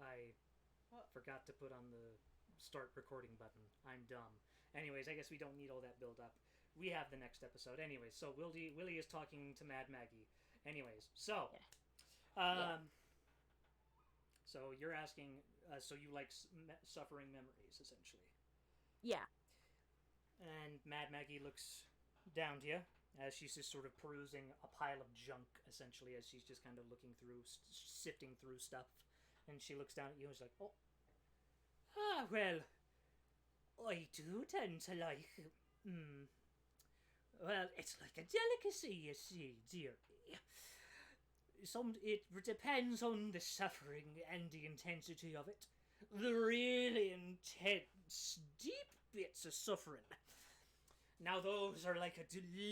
I What? forgot to put on the start recording button. I'm dumb. Anyways, I guess we don't need all that build up. We have the next episode. Anyways, so Willie is talking to Mad Maggie. Anyways, Yeah. Yeah. um, so you're asking, so you like suffering memories, essentially. Yeah. And Mad Maggie looks down to you as she's just sort of perusing a pile of junk, essentially, as she's just kind of looking through, sifting through stuff. And she looks down at you and she's like, oh, well, I do tend to like. Hmm. Well, it's like a delicacy, you see, dear. It depends on the suffering and the intensity of it. The really intense, deep bits of suffering. Now those are like a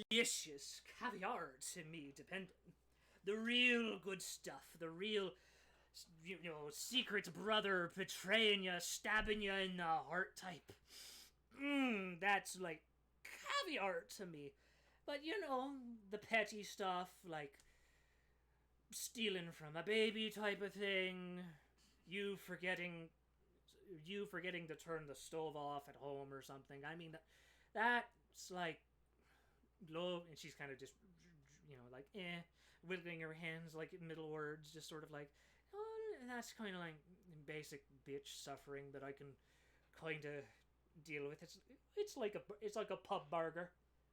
delicious caviar to me, depending. The real good stuff, the real, secret brother betraying you, stabbing you in the heart type. That's like caviar to me. But the petty stuff, like stealing from a baby type of thing, you forgetting to turn the stove off at home or something. I mean, that's like low, and she's kind of just, like, wiggling her hands like middle words, just sort of like, oh, that's kind of like basic bitch suffering that I can kind of deal with. It's like a pub burger.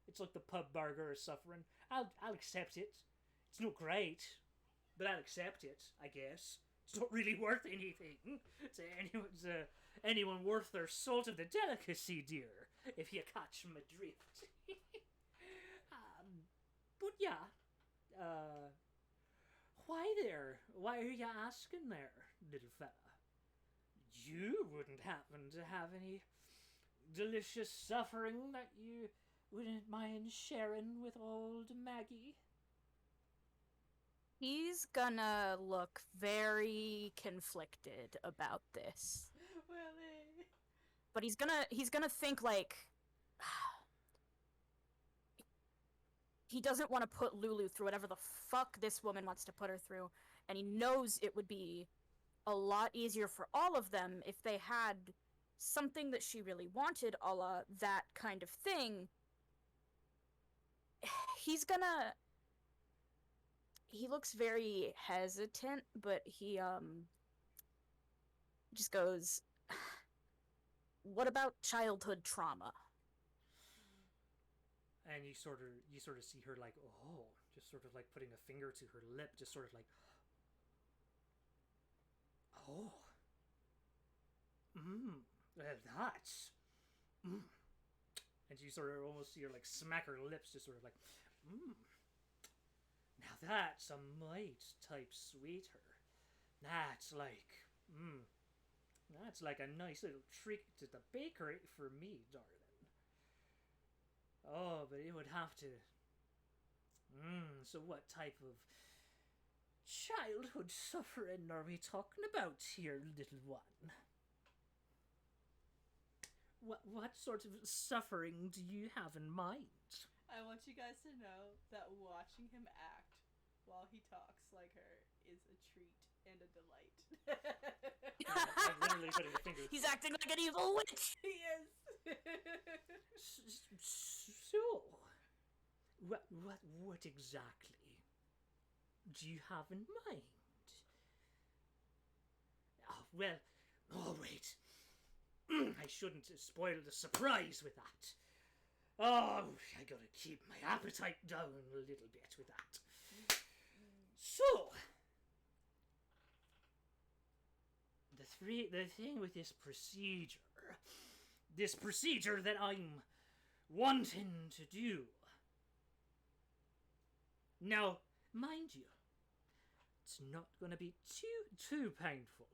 It's like the pub burger of suffering. I'll accept it. It's not great, but I'll accept it, I guess. It's not really worth anything to anyone worth their salt of the delicacy, dear, if you catch my drift. But yeah, uh, why there? Why are you asking there, little fella? You wouldn't happen to have any delicious suffering that you wouldn't mind sharing with old Maggie? He's gonna look very conflicted about this. Willie. But he's gonna think like he doesn't want to put Lulu through whatever the fuck this woman wants to put her through, and he knows it would be a lot easier for all of them if they had something that she really wanted, a la that kind of thing. He's gonna he looks very hesitant, but he just goes, "What about childhood trauma?" And you sort of see her like, oh, just sort of like putting a finger to her lip, just sort of like, oh, that's, and you sort of almost see her like smack her lips, just sort of like, now that's a mite type sweeter. That's like, that's like a nice little treat to the bakery for me, darling. Oh, but it would have to. So what type of childhood suffering are we talking about here, little one? What sort of suffering do you have in mind? I want you guys to know that watching him act while he talks like her is a treat and a delight. I'm literally putting a finger. He's acting like an evil witch. He is. So, what exactly do you have in mind? Oh, well, oh, wait. I shouldn't spoil the surprise with that. Oh, I gotta keep my appetite down a little bit with that. So, the thing with this procedure that I'm wanting to do. Now, mind you, it's not going to be too painful.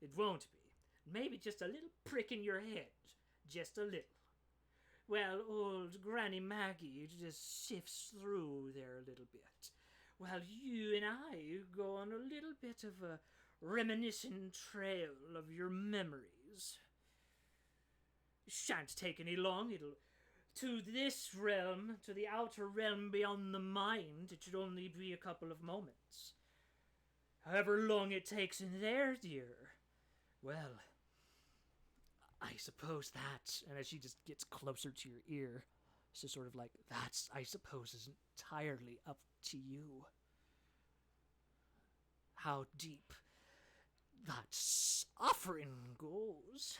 It won't be. Maybe just a little prick in your head. Just a little. Well, old Granny Maggie just sifts through there a little bit, while you and I go on a little bit of a reminiscent trail of your memories. Shan't take any long. It'll to this realm, to the outer realm beyond the mind, it should only be a couple of moments. However long it takes in there, dear, Well, I suppose that, and as she just gets closer to your ear, so sort of like, that's, I suppose, is entirely up to you. How deep that suffering goes.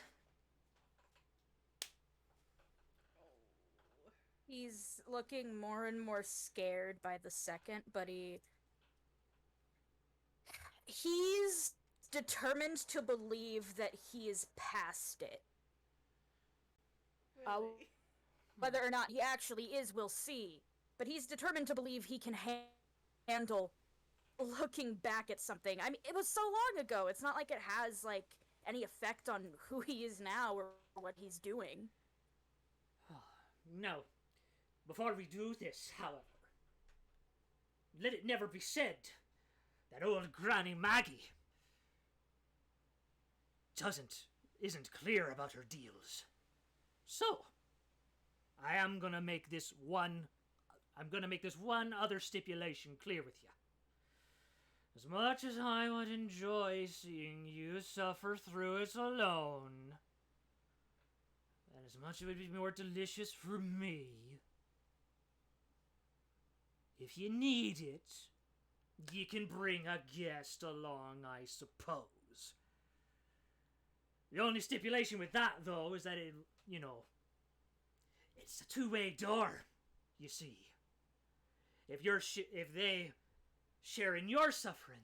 He's looking more and more scared by the second, but he's determined to believe that he is past it. Really? Whether or not he actually is, we'll see. But he's determined to believe he can handle looking back at something. I mean, it was so long ago. It's not like it has, like, any effect on who he is now or what he's doing. No. Before we do this, however, let it never be said that old Granny Maggie isn't clear about her deals. So, I'm gonna make this one other stipulation clear with you. As much as I would enjoy seeing you suffer through it alone, and as much as it would be more delicious for me, if you need it, you can bring a guest along, I suppose. The only stipulation with that, though, is that it's a two-way door, you see. If they share in your suffering,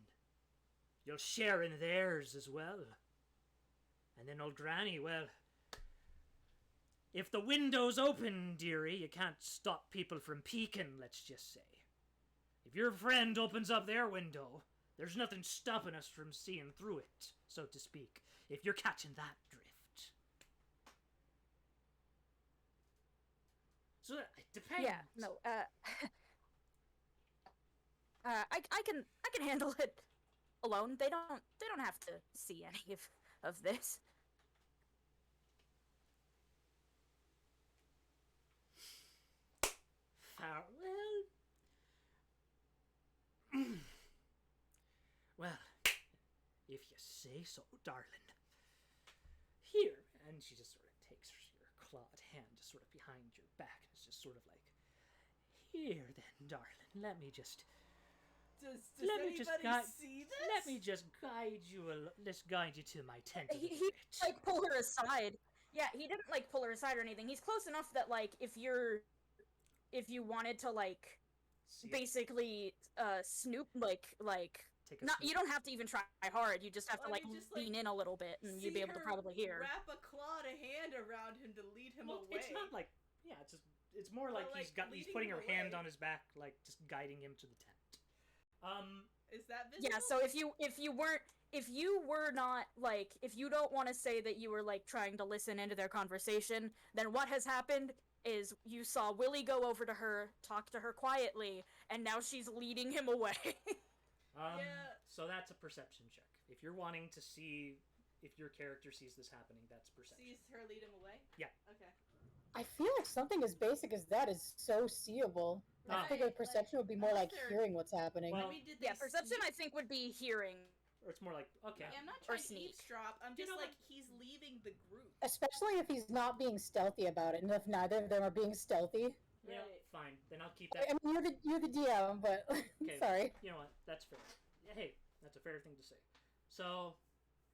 you'll share in theirs as well. And then old Granny, well, if the window's open, dearie, you can't stop people from peeking, let's just say. If your friend opens up their window, there's nothing stopping us from seeing through it, so to speak, if you're catching that drift. So it depends. Yeah, no, I can handle it alone. They don't have to see any of this. Farewell. Well, if you say so, darling. Here, and she just sort of takes your clawed hand just sort of behind your back, and it's just sort of like, here then, darling, let me just Does let me anybody just guide, see this? let me just guide you to my tent a He little bit. like pull her aside. Yeah, he didn't like pull her aside or anything. He's close enough that like if you wanted to like See it? basically snoop like Take a not snoop. you don't have to even try hard. You just have to Well, like you just, lean in a little bit and you'd be able to her probably hear. Wrap a clawed hand around him to lead him Well, away. it's not like, yeah, it's more like, Well, he's leading putting him her hand away. on his back, like just guiding him to the tent. Is that visible? Yeah, so if you were not like if you don't want to say that you were like trying to listen into their conversation, then what has happened is you saw Willie go over to her, talk to her quietly, and now she's leading him away. Yeah. So that's a perception check. If you're wanting to see if your character sees this happening, that's perception. Sees her lead him away? Yeah. Okay. I feel like something as basic as that is so seeable. I Right, figured perception would be more unless like they're- hearing what's happening. Well- I mean, did they Yeah, perception I sneak? think would be hearing. Or it's more like, okay. Yeah, I'm not Or trying to sneak. eavesdrop. I'm You just know like, what? he's leaving the group. Especially if he's not being stealthy about it, and if neither of them are being stealthy. Yeah, Right. fine. Then I'll keep I that. mean, you're the DM, but Okay. sorry. You know what? That's fair. Yeah, hey, that's a fair thing to say. So,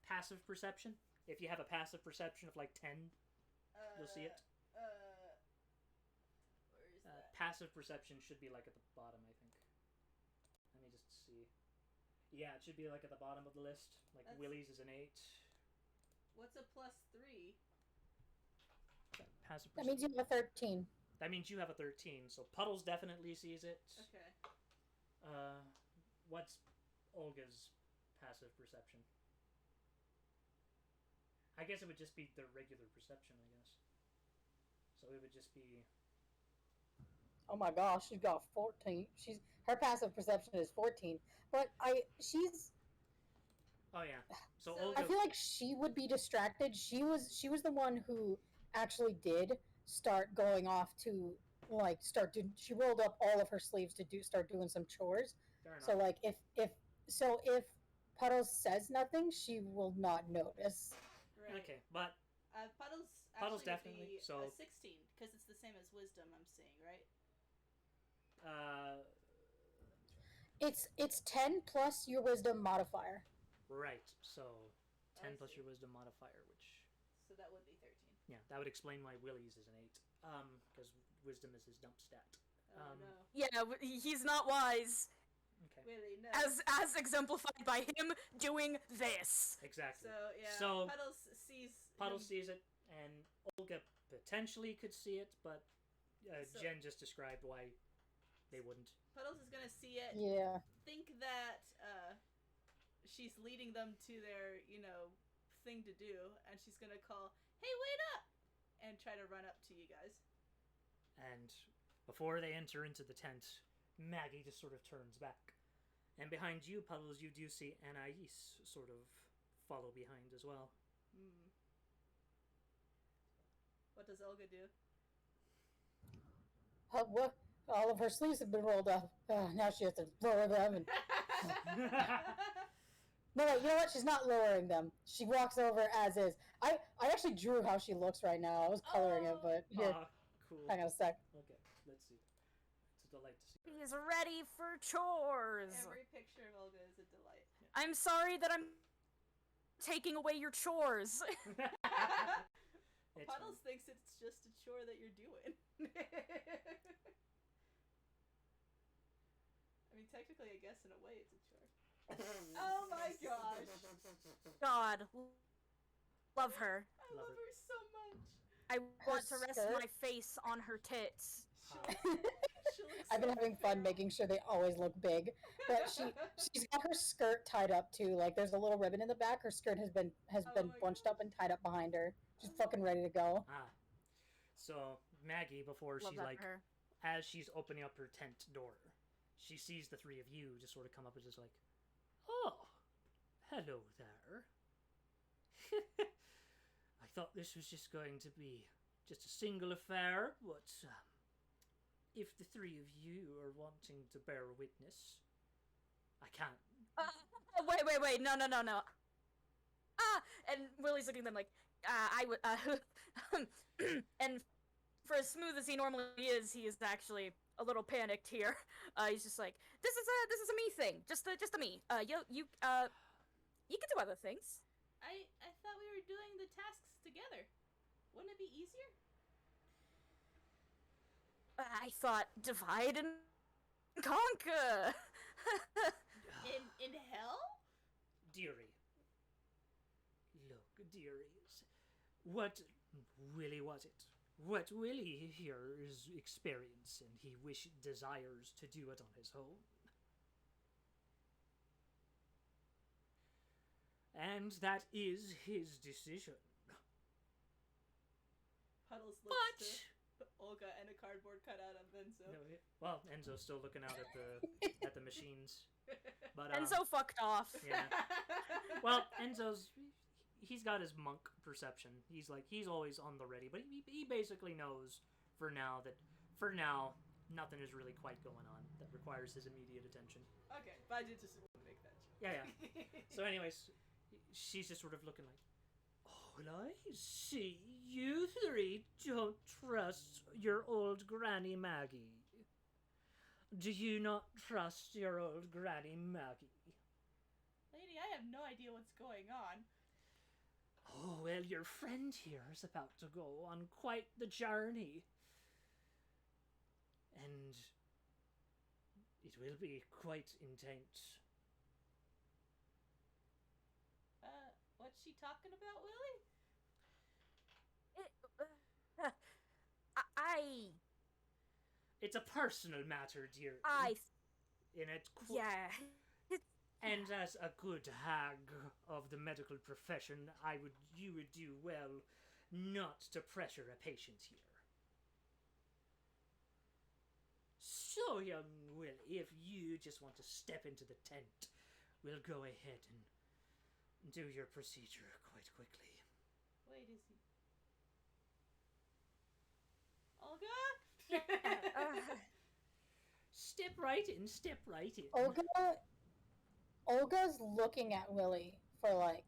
passive perception. If you have a passive perception of like 10, you'll see it. Where is that? Passive perception should be like at the bottom, I think. Let me just see. Yeah, it should be like at the bottom of the list. Like That's- Willie's is an 8. What's a +3? Passive That perception. means you have a 13. That means you have a 13. So Puddles definitely sees it. Okay. What's Olga's passive perception? I guess it would just be the regular perception, I guess. So it would just be... Oh my gosh, she's got 14. Her passive perception is 14. But she's Oh yeah. So So- Olga... I feel like she would be distracted. She was the one who actually did start going off to like she rolled up all of her sleeves to start doing some chores. Fair enough. So like if Puddles says nothing, she will not notice. Right. Okay, but Puddles Puddles actually definitely, would be so- a 16 because it's the same as wisdom. I'm seeing, right? It's 10 plus your wisdom modifier. right. So 10 I plus see. your wisdom modifier, which So that would be 13. yeah, that would explain why Willie's is an 8. Because wisdom is his dump stat. Oh no, Yeah, he's not wise, Okay. Willie, no. as exemplified by him doing this. Exactly. So yeah, So- Puddles sees. Puddles him- sees it, and Olga potentially could see it, but So- Jen just described why they wouldn't. Puddles is gonna see it. Yeah. Think that she's leading them to their, thing to do, and she's gonna call, "Hey, wait up!" and try to run up to you guys. And before they enter into the tent, Maggie just sort of turns back. And behind you, Puddles, you do see Anais sort of follow behind as well. Hmm. What does Olga do? What? All of her sleeves have been rolled up. Now she has to lower them. And... No, you know what? She's not lowering them. She walks over as is. I actually drew how she looks right now. I was coloring it, but here, Cool. hang on a sec. Okay, let's see. It's a delight to see. He's ready for chores. Every picture of Olga is a delight. I'm sorry that I'm taking away your chores. It's Puddles thinks it's just a chore that you're doing. I mean, technically, I guess in a way it's a chore. Oh my gosh. God, love her. I love her so much. I want to rest skirt? my face on her tits. She looks I've been so having fun feral. making sure they always look big. But she's got her skirt tied up too. Like there's a little ribbon in the back. Her skirt has been Oh my bunched gosh. up and tied up behind her. She's fucking ready to go. So Maggie, before Love she that like, for her. as she's opening up her tent door, she sees the three of you just sort of come up and just like, "Oh, hello there. I thought this was just going to be just a single affair, but if the three of you are wanting to bear witness, I can't." Wait, no. And Willie's looking at them like, I would, and for as smooth as he normally is, he is actually a little panicked here. He's just like, this is a me thing, just a me. You can do other things. I thought we were doing the tasks together. Wouldn't it be easier? I thought divide and conquer. In hell? Dearie. Look, dearies. What Willie was it? What Willie here is experience, and he desires to do it on his own. And that is his decision. Puddles But looks to Olga and a cardboard cutout of Enzo. no, well, Enzo's still looking out at the machines. But Enzo fucked off. yeah. Well, he's got his monk perception. He's always on the ready, but he basically knows for now nothing is really quite going on that requires his immediate attention. Okay, but I did just want to make that joke. Yeah. So anyways, she's just sort of looking like, "Oh, I see. You three don't trust your old Granny Maggie. Do you not trust your old Granny Maggie?" Lady, I have no idea what's going on. "Oh, well, your friend here is about to go on quite the journey. And it will be quite intense." What's she talking about, Willie? It's a personal matter, dear. In it, Yeah. And as a good hag of the medical profession, you would do well not to pressure a patient here. So, young Willie, if you just want to step into the tent, we'll go ahead and do your procedure quite quickly. Wait, is he... Olga? Step right in, step right in. Olga's looking at Willie for like,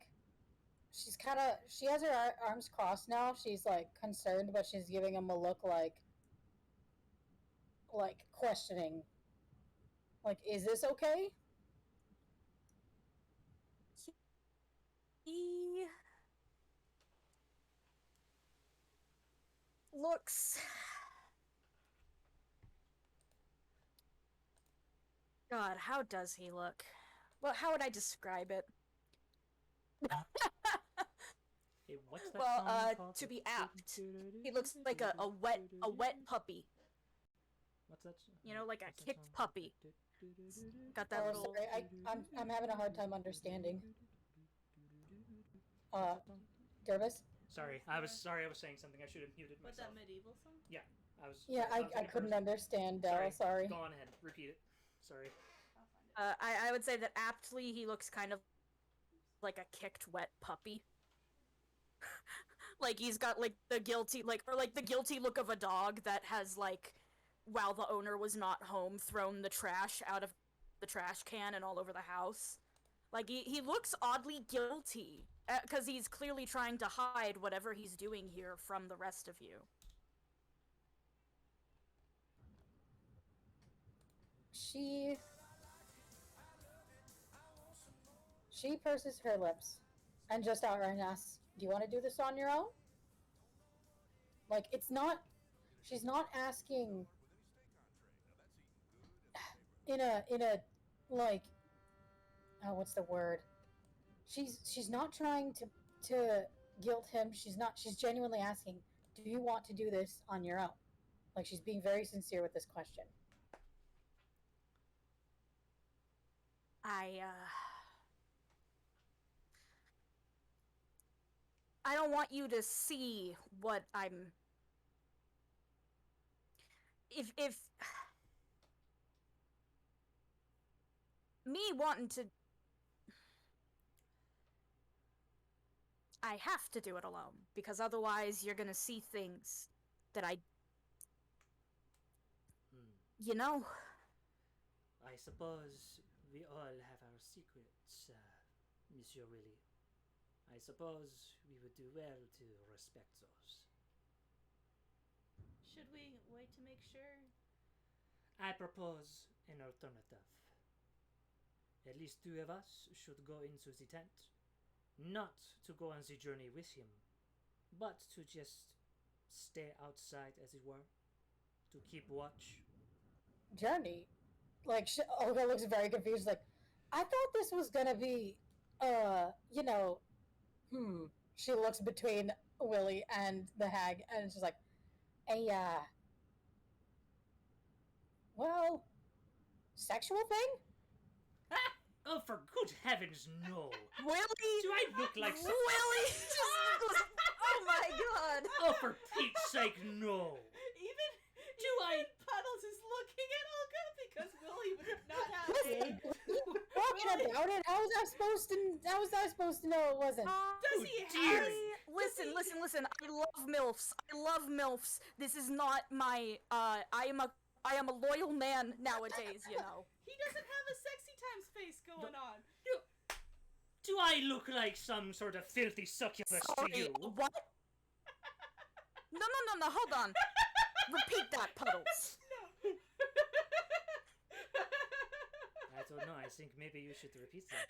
she has her arms crossed now. She's like concerned, but she's giving him a look like questioning. Like, is this okay? He looks. God, how does he look? Well, how would I describe it? Hey, what's that Well, song called? to be apt, he looks like a wet puppy. What's that? You know, like a what's that kicked song? puppy. Got that Oh, little. sorry, I'm having a hard time understanding. Dervis? Sorry, I was saying something. I should have muted What's myself. that medieval song? I was. Yeah, was I in couldn't person. understand, Dell. Sorry. Go on ahead. Repeat it. Sorry. I'll find it. I would say that aptly he looks kind of like a kicked wet puppy. Like he's got like the guilty look of a dog that has like, while the owner was not home, thrown the trash out of the trash can and all over the house. Like he looks oddly guilty because he's clearly trying to hide whatever he's doing here from the rest of you. She purses her lips and just outright asks, "Do you want to do this on your own?" Like, it's not. She's not asking in a like, oh, what's the word? She's not trying to guilt him. She's genuinely asking, "Do you want to do this on your own?" Like, she's being very sincere with this question. I don't want you to see what I'm. If me wanting to, I have to do it alone because otherwise you're gonna see things that I, you know. I suppose we all have our secrets, Monsieur Willie. I suppose we would do well to respect those. Should we wait to make sure? I propose an alternative. At least two of us should go into the tent. Not to go on the journey with him, but to just stay outside, as it were. To keep watch. Journey? Like, Olga looks very confused, like, I thought this was gonna be, you know, She looks between Willie and the hag, and she's like, well, sexual thing? Oh, for good heavens, no! Willie! Do I look like some... Willie! Oh my god! Oh, for Pete's sake, no! Even Puddles is looking at Olga because Willie would not have it. Talking about it? How was I supposed to know it wasn't? Does he dear. have? Listen. I love MILFs. This is not my, I am a loyal man nowadays, you know. He doesn't have a sexy times face going on. Do I look like some sort of filthy succubus to Sorry, you? what? No, hold on. Repeat that, Puddles. I don't know, I think maybe you should repeat that.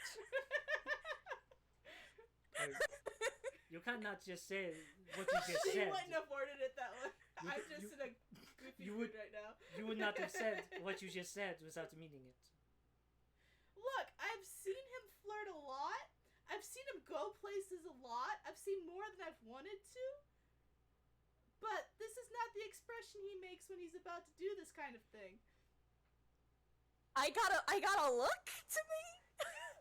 You cannot just say what you just She said. wouldn't have worded it that way. I'm just in a goofy you mood would- right now. You would not have said what you just said without meaning it. Look, I've seen him flirt a lot. I've seen him go places a lot. I've seen more than I've wanted to. But this is not the expression he makes when he's about to do this kind of thing. I got a look to me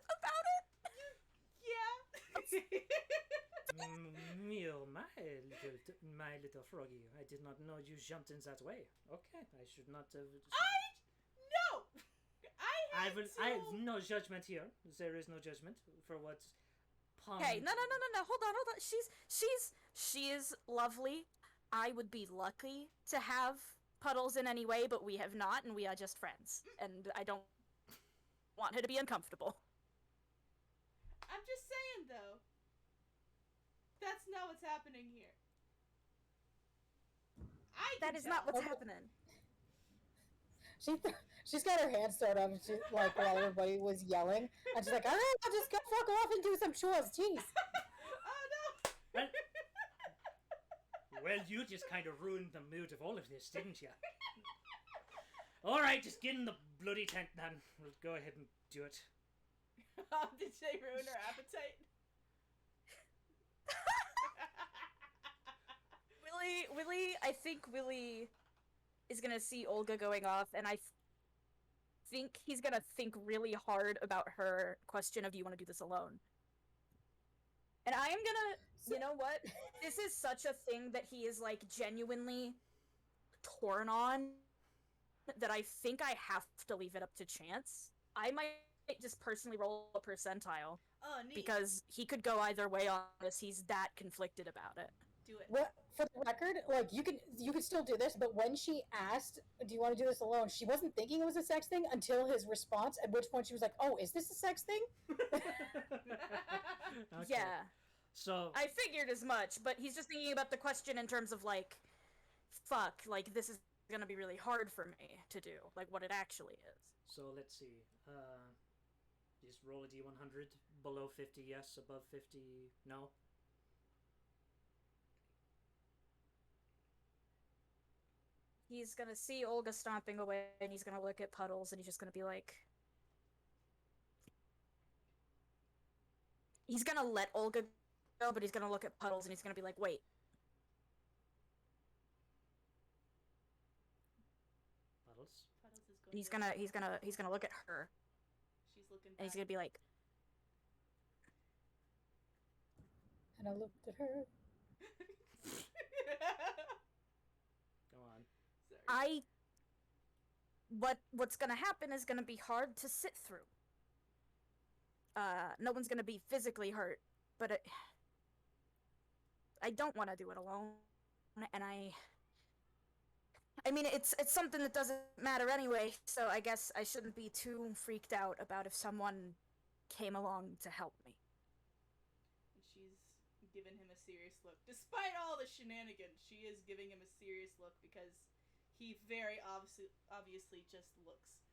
about it. Yeah. My little froggy. I did not know you jumped in that way. Okay, I should not have... No! I I have no judgment here. There is no judgment for what's... Okay, no. Hold on. She is lovely. I would be lucky to have Puddles in any way, but we have not, and we are just friends. And I don't want her to be uncomfortable. I'm just saying, though. That's not what's happening here. That is not what's Okay. happening. She's got her hands thrown up, and she, like, while everybody was yelling, and she's like, "All right, I'll just go fuck off and do some chores." Jeez. Oh no! Well, well, you just kind of ruined the mood of all of this, didn't you? Alright, just get in the bloody tent then. We'll go ahead and do it. Did they ruin her appetite? I think Willie is gonna see Olga going off, and I think he's gonna think really hard about her question of, do you want to do this alone? And I am gonna, you know what? This is such a thing that he is, like, genuinely torn on, that I think I have to leave it up to chance. I might just personally roll a percentile. Oh, neat. Because he could go either way on this. He's that conflicted about it. Do it. Well, for the record, like, you could still do this, but when she asked, "Do you want to do this alone?" she wasn't thinking it was a sex thing until his response, at which point she was like, "Oh, is this a sex thing?" Okay. Yeah. So I figured as much, but he's just thinking about the question in terms of, like, fuck, like, this is gonna be really hard for me to do, like, what it actually is. So let's see. Just roll a d100. Below 50, yes. Above 50, no. He's gonna see Olga stomping away, and he's gonna look at Puddles, and he's just gonna be like... He's gonna let Olga go, but he's gonna look at Puddles, and he's gonna be like, wait. Puddles. Puddles is going And he's gonna look at her, She's looking back. and he's gonna be like, And I looked at her. Go on. Sorry. what's gonna happen is gonna be hard to sit through. No one's gonna be physically hurt, but I don't want to do it alone, and I mean, it's something that doesn't matter anyway, so I guess I shouldn't be too freaked out about if someone came along to help me. And she's given him a serious look. Despite all the shenanigans, she is giving him a serious look because he very obviously just looks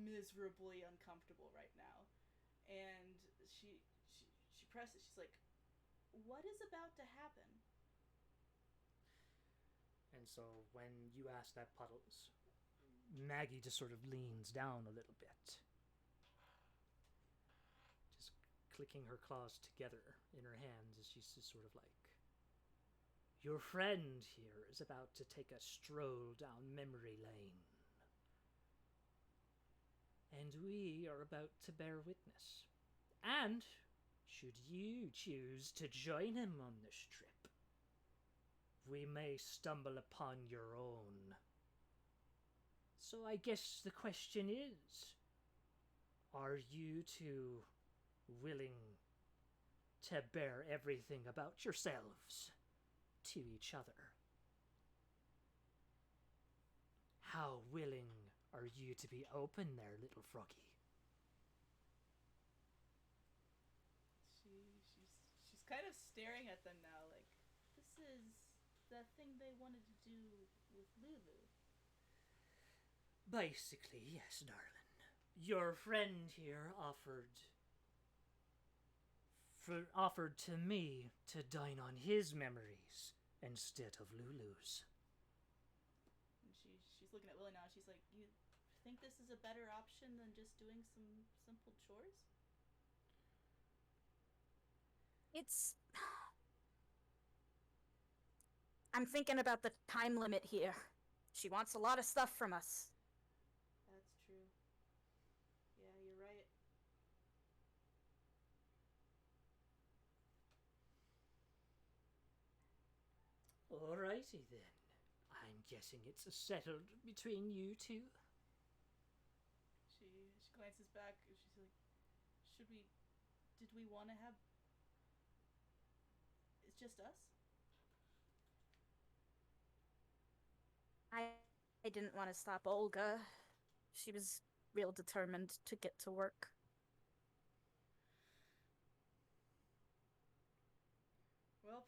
miserably uncomfortable right now. And she presses, she's like, "What is about to happen?" And so when you ask that, Puddles, Maggie just sort of leans down a little bit. Just clicking her claws together in her hands as she's just sort of like, "Your friend here is about to take a stroll down memory lane. And we are about to bear witness. And should you choose to join him on this trip, we may stumble upon your own. So I guess the question is, are you two willing to bear everything about yourselves to each other? How willing are you to be open there, little froggy?" She's kind of staring at them now, like, this is the thing they wanted to do with Lulu. Basically, yes, darling. Your friend here offered to me to dine on his memories instead of Lulu's. And she's looking at Willie now. She's like, "You think this is a better option than just doing some simple chores?" I'm thinking about the time limit here. She wants a lot of stuff from us. That's true. Yeah, you're right. Alrighty then. I'm guessing it's settled between you two. She glances back and she's like, did we want to have, it's just us? I didn't want to stop Olga. She was real determined to get to work.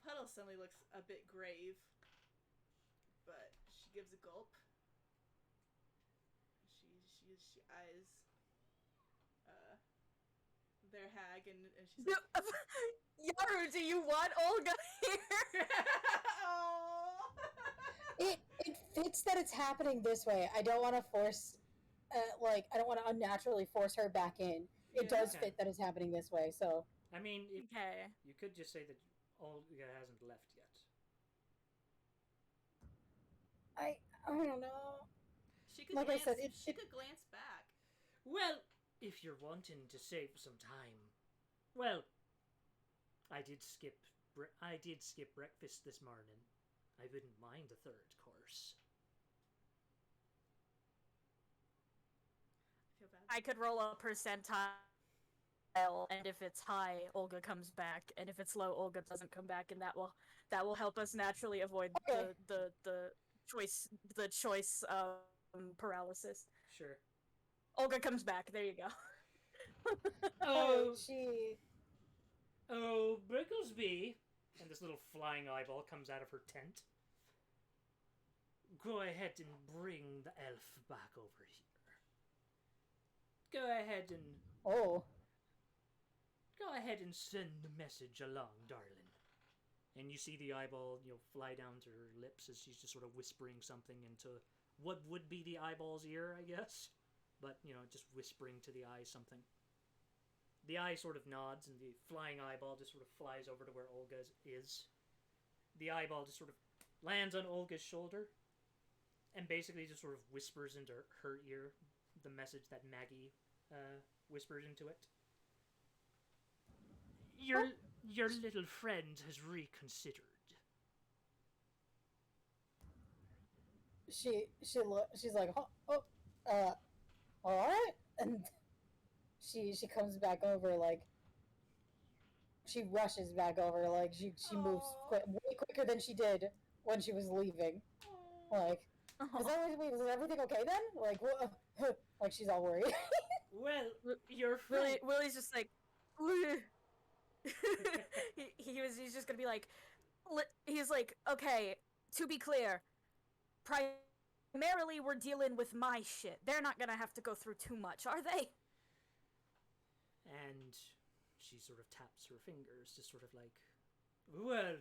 Puddle suddenly looks a bit grave, but she gives a gulp. She eyes their hag, and she says, Yaru, do you want Olga here? "Oh." It fits that it's happening this way. I don't want to force, I don't want to unnaturally force her back in. It Yeah. does Okay. fit that it's happening this way. So I mean, if Okay. you could just say that Olga hasn't left yet. I don't know. She could Like I glance. said, She could glance back. Well, if you're wanting to save some time, well, I did skip breakfast this morning. I wouldn't mind a third course. I feel bad. I could roll a percentile, and if it's high, Olga comes back, and if it's low, Olga doesn't come back, and that will help us naturally avoid Okay. the choice paralysis. Sure. Olga comes back. There you go. Oh, she oh, Brigglesby! And this little flying eyeball comes out of her tent. Go ahead and bring the elf back over here. Go ahead and send the message along, darling. And you see the eyeball, fly down to her lips as she's just sort of whispering something into what would be the eyeball's ear, I guess. But, just whispering to the eye something. The eye sort of nods, and the flying eyeball just sort of flies over to where Olga is. The eyeball just sort of lands on Olga's shoulder, and basically just sort of whispers into her ear the message that Maggie whispered into it. Your little friend has reconsidered. she's like, all right, and she comes back over, like she rushes back over, like she moves way quicker than she did when she was leaving. Like, was everything okay then? Like, what? Like she's all worried. Well, your friend... Willie's just like, he's just gonna be like, he's like, okay, to be clear, primarily we're dealing with my shit. They're not gonna have to go through too much, are they? And she sort of taps her fingers, just sort of like, well,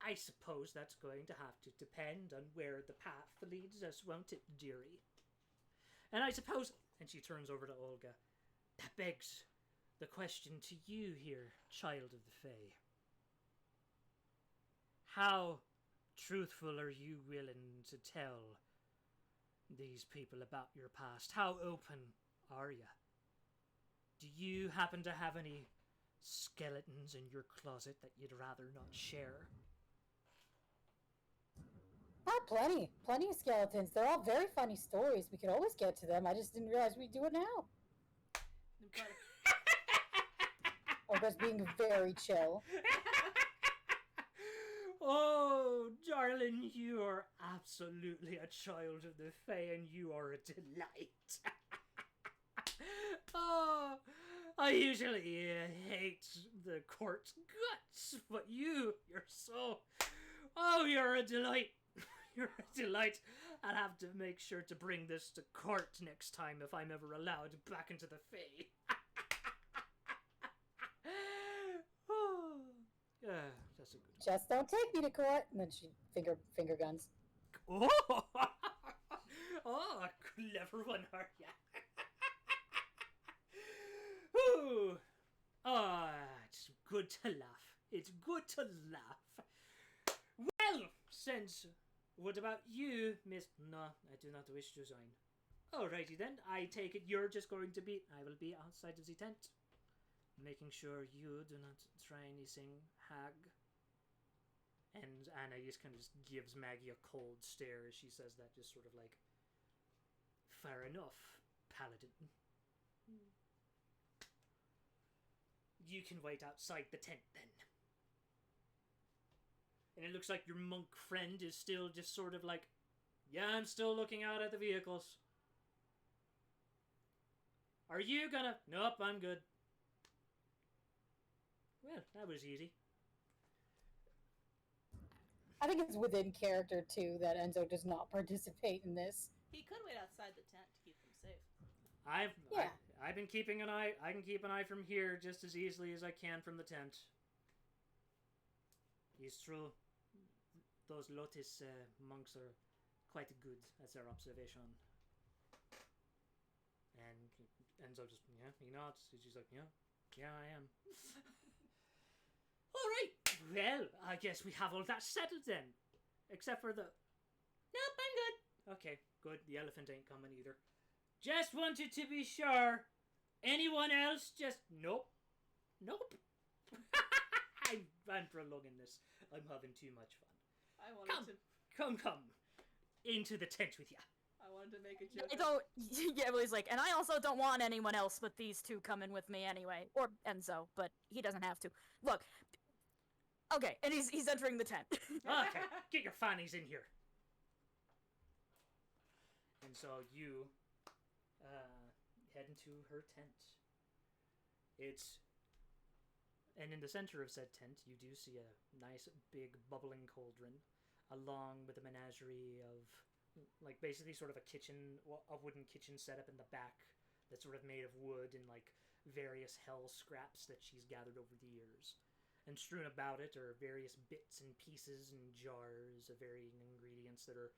I suppose that's going to have to depend on where the path leads us, won't it, dearie? And I suppose... And she turns over to Olga. That begs the question to you here, child of the Fae. How truthful are you willing to tell these people about your past? How open are you? Do you happen to have any skeletons in your closet that you'd rather not share? Oh, plenty of skeletons. They're all very funny stories. We could always get to them. I just didn't realize we'd do it now. Olga's being very chill. Oh, darling, you are absolutely a child of the Fae, and you are a delight. Oh, I usually hate the court's guts, but you're so... Oh, you're a delight. You're a delight. I'll have to make sure to bring this to court next time if I'm ever allowed back into the Fae. Oh, yeah, that's a good one. Just don't take me to court. And then she finger guns. Oh, oh, a clever one, are ya? Ooh. Oh, it's good to laugh. It's good to laugh. Well, since... What about you, Miss... No, I do not wish to join. Alrighty then, I take it you're just going to be... I will be outside of the tent. Making sure you do not try anything, hag. And Anna just kind of just gives Maggie a cold stare as she says that, just sort of like... Fair enough, paladin. You can wait outside the tent then. And it looks like your monk friend is still just sort of like, yeah, I'm still looking out at the vehicles. Are you gonna... Nope, I'm good. Well, that was easy. I think it's within character too that Enzo does not participate in this. He could wait outside the tent to keep them safe. Yeah. I've been keeping an eye. I can keep an eye from here just as easily as I can from the tent. It's true. Those Lotus monks are quite good at their observation. And Enzo just, yeah, he nods. He's just like, yeah, I am. All right. Well, I guess we have all that settled then. Except for the... Nope, I'm good. Okay, good. The elephant ain't coming either. Just wanted to be sure. Anyone else? Just... Nope. I'm prolonging this. I'm having too much fun. I wanted Come. Into the tent with ya. I wanted to make a joke. I don't. Yeah, but he's like, and I also don't want anyone else but these two coming with me anyway, or Enzo, but he doesn't have to. Look. Okay, and he's entering the tent. Okay, get your fannies in here. And so you head into her tent. And in the center of said tent, you do see a nice big bubbling cauldron, along with a menagerie of, like, basically sort of a wooden kitchen setup in the back that's sort of made of wood and, like, various hell scraps that she's gathered over the years. And strewn about it are various bits and pieces and jars of varying ingredients that are,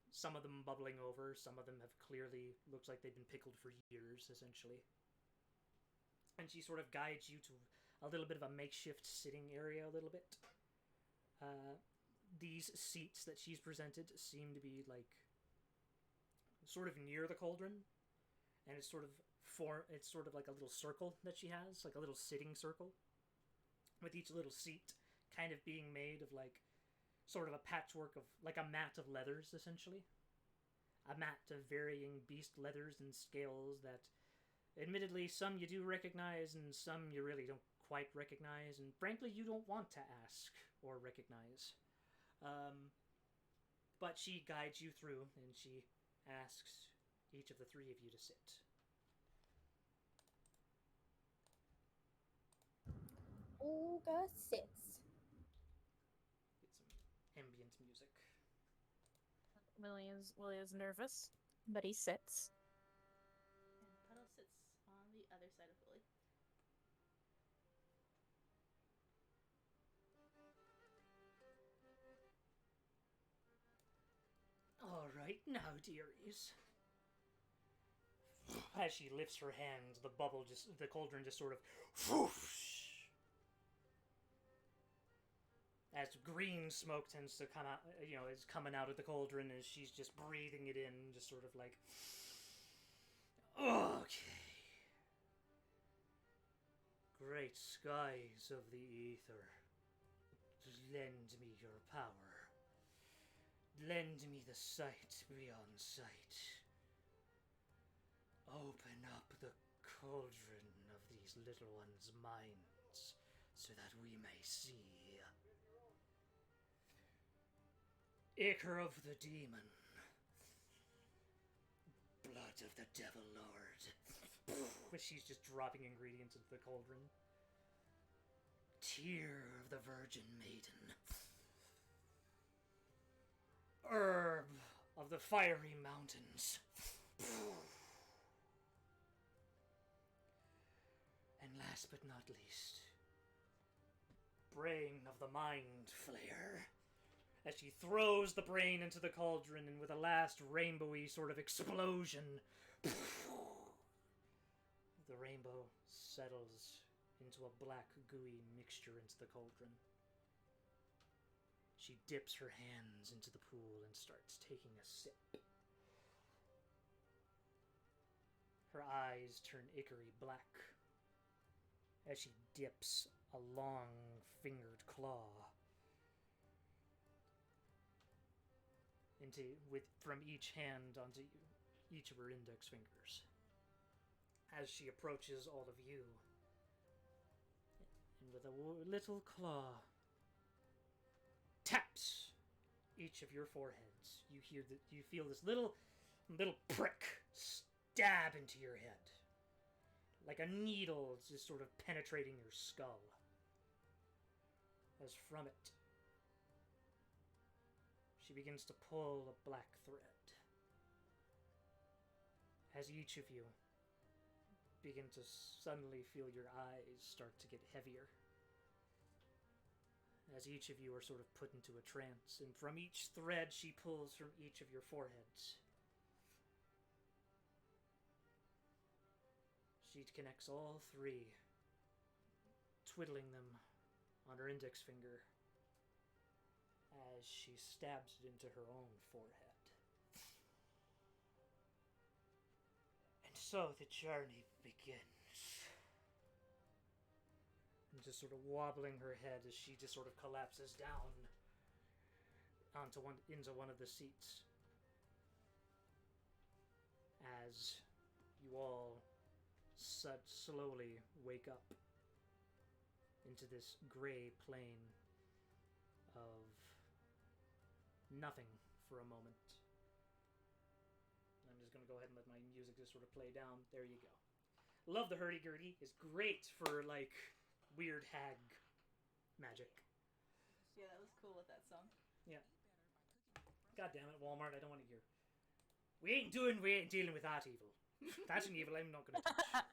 some of them bubbling over, some of them have clearly, looks like they've been pickled for years, essentially. And she sort of guides you to a little bit of a makeshift sitting area a little bit. These seats that she's presented seem to be, like, sort of near the cauldron. And it's sort of like a little circle that she has, like a little sitting circle. With each little seat kind of being made of, like, sort of a patchwork of, like, a mat of leathers, essentially. A mat of varying beast leathers and scales that, admittedly, some you do recognize and some you really don't quite recognize, and frankly, you don't want to ask or recognize. But she guides you through, and she asks each of the three of you to sit. Olga sits. Get some ambient music. Willie is nervous, but he sits. And Puddle sits on the other side of Willie. All right, now, dearies. As she lifts her hand, the cauldron just sort of whoosh. As green smoke tends to come out, is coming out of the cauldron as she's just breathing it in, just sort of like, okay. Great skies of the ether, lend me your power. Lend me the sight beyond sight. Open up the cauldron of these little ones' minds so that we may see. Ichor of the demon. Blood of the devil lord. But she's just dropping ingredients into the cauldron. Tear of the virgin maiden. Herb of the fiery mountains. And last but not least, brain of the mind flayer. As she throws the brain into the cauldron, and with a last rainbowy sort of explosion, the rainbow settles into a black, gooey mixture into the cauldron. She dips her hands into the pool and starts taking a sip. Her eyes turn ichory black as she dips a long-fingered claw from each hand onto each of her index fingers. As she approaches all of you, and with a little claw, taps each of your foreheads. You feel this little prick stab into your head, like a needle just sort of penetrating your skull. As from it, She begins to pull a black thread. As each of you begin to suddenly feel your eyes start to get heavier. As each of you are sort of put into a trance, and from each thread she pulls from each of your foreheads. She connects all three, twiddling them on her index finger as she stabs it into her own forehead. And so the journey begins. And just sort of wobbling her head as she just sort of collapses down into one of the seats. As you all slowly wake up into this gray plane of nothing for a moment. I'm just going to go ahead and let my music just sort of play down. There you go. Love the hurdy-gurdy. It's great for, like, weird hag magic. Yeah, that was cool with that song. Yeah. God damn it, Walmart, I don't want to hear. We ain't dealing with that evil. That's an evil I'm not going to touch.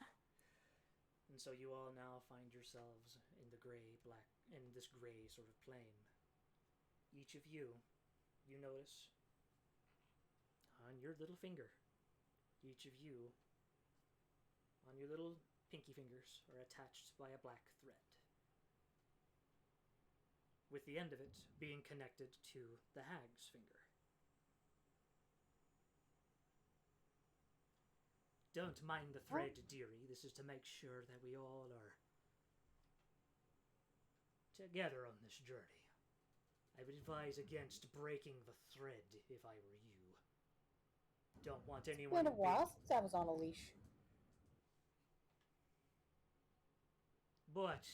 And so you all now find yourselves in this gray sort of plane. Each of you notice on your little finger, each of you on your little pinky fingers are attached by a black thread, with the end of it being connected to the hag's finger. Don't mind the thread, dearie. This is to make sure that we all are together on this journey. I would advise against breaking the thread if I were you. Don't want anyone... It's been a while since I was on a leash. But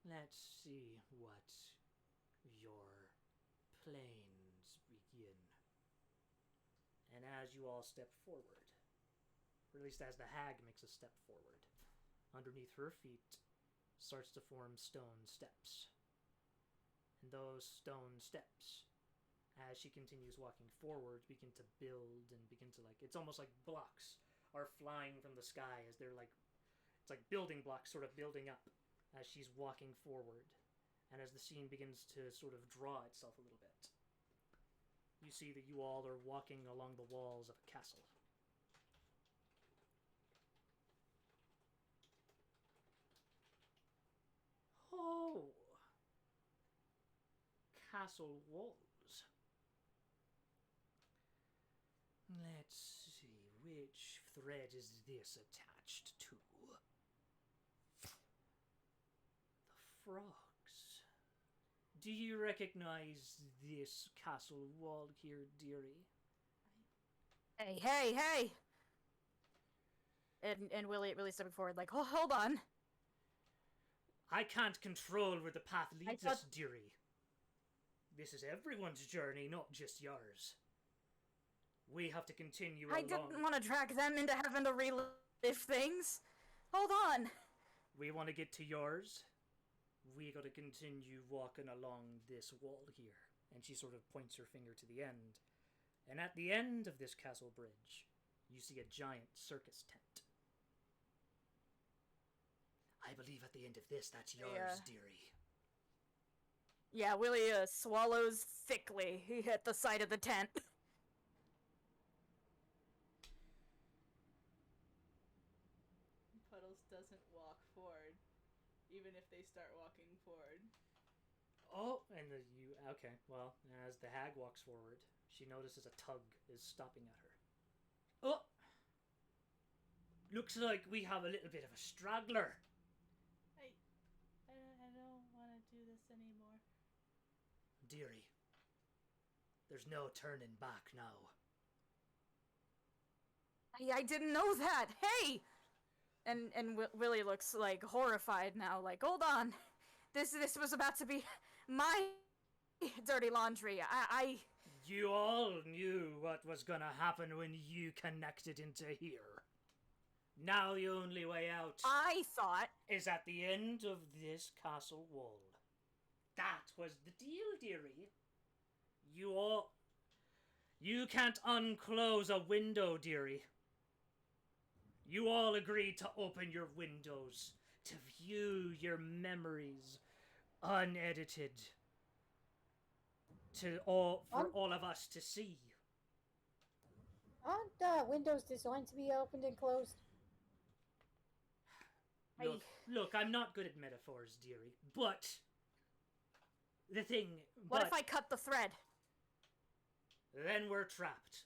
let's see what your planes begin. And as you all step forward, or at least as the hag makes a step forward, underneath her feet starts to form stone steps. And those stone steps, as she continues walking forward, begin to build and begin to, like, it's almost like blocks are flying from the sky as they're like, it's like building blocks sort of building up as she's walking forward. And as the scene begins to sort of draw itself a little bit, you see that you all are walking along the walls of a castle. Oh! Castle walls. Let's see, which thread is this attached to? The frogs. Do you recognize this castle wall here, dearie? Hey! And Willie stepping forward, like, oh, hold on. I can't control where the path leads us, dearie. This is everyone's journey, not just yours. We have to continue along. I didn't want to drag them into having to relive things. Hold on. We want to get to yours. We gotta continue walking along this wall here. And she sort of points her finger to the end. And at the end of this castle bridge, you see a giant circus tent. I believe at the end of this, that's yours, dearie. Yeah, Willie swallows thickly at the sight of the tent. Puddles doesn't walk forward, even if they start walking forward. Oh, and okay, well, as the hag walks forward, she notices a tug is stopping at her. Oh! Looks like we have a little bit of a straggler. I don't want to do this anymore. Dearie, there's no turning back now. I didn't know that. Hey! And Willie looks, like, horrified now, like, hold on. This was about to be my dirty laundry. You all knew what was gonna happen when you connected into here. Now the only way out I thought is at the end of this castle wall. That was the deal, dearie. You can't unclose a window, dearie. You all agreed to open your windows, to view your memories unedited, for all of us to see. Aren't windows designed to be opened and closed? Look, I'm not good at metaphors, dearie, but the thing... What if I cut the thread? Then we're trapped.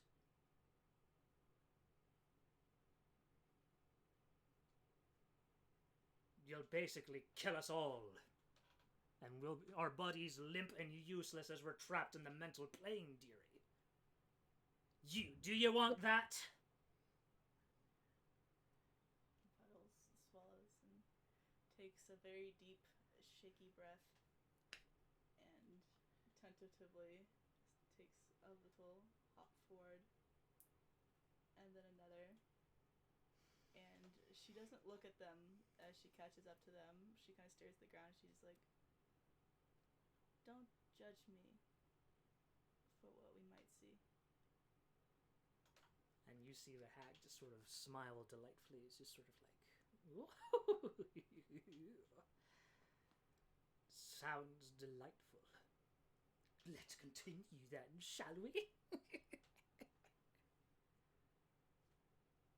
You'll basically kill us all. And our bodies limp and useless as we're trapped in the mental plane, dearie. Do you want that? Puddles swallows and takes a very deep, shaky breath and tentatively takes a little hop forward and then another. And she doesn't look at them as she catches up to them. She kind of stares at the ground. She's like, "Don't judge me for what we might see." And you see the hag just sort of smile delightfully. It's just sort of like, sounds delightful. Let's continue then, shall we?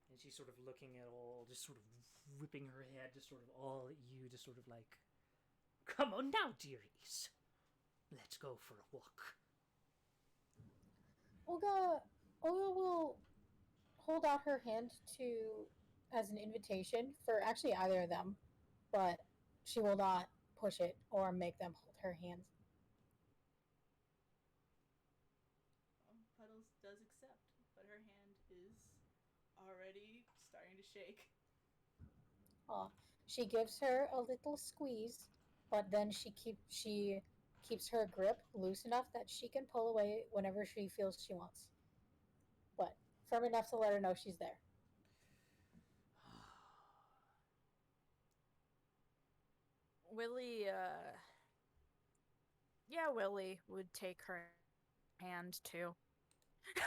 And she's sort of looking at all, just sort of whipping her head, just sort of all at you, just sort of like, come on now, dearies. Let's go for a walk. Olga will hold out her hand as an invitation for actually either of them, but she will not push it or make them hold her hands. Puddles does accept, but her hand is already starting to shake. She gives her a little squeeze, but then she keeps her grip loose enough that she can pull away whenever she feels she wants, but firm enough to let her know she's there. Willie would take her hand too.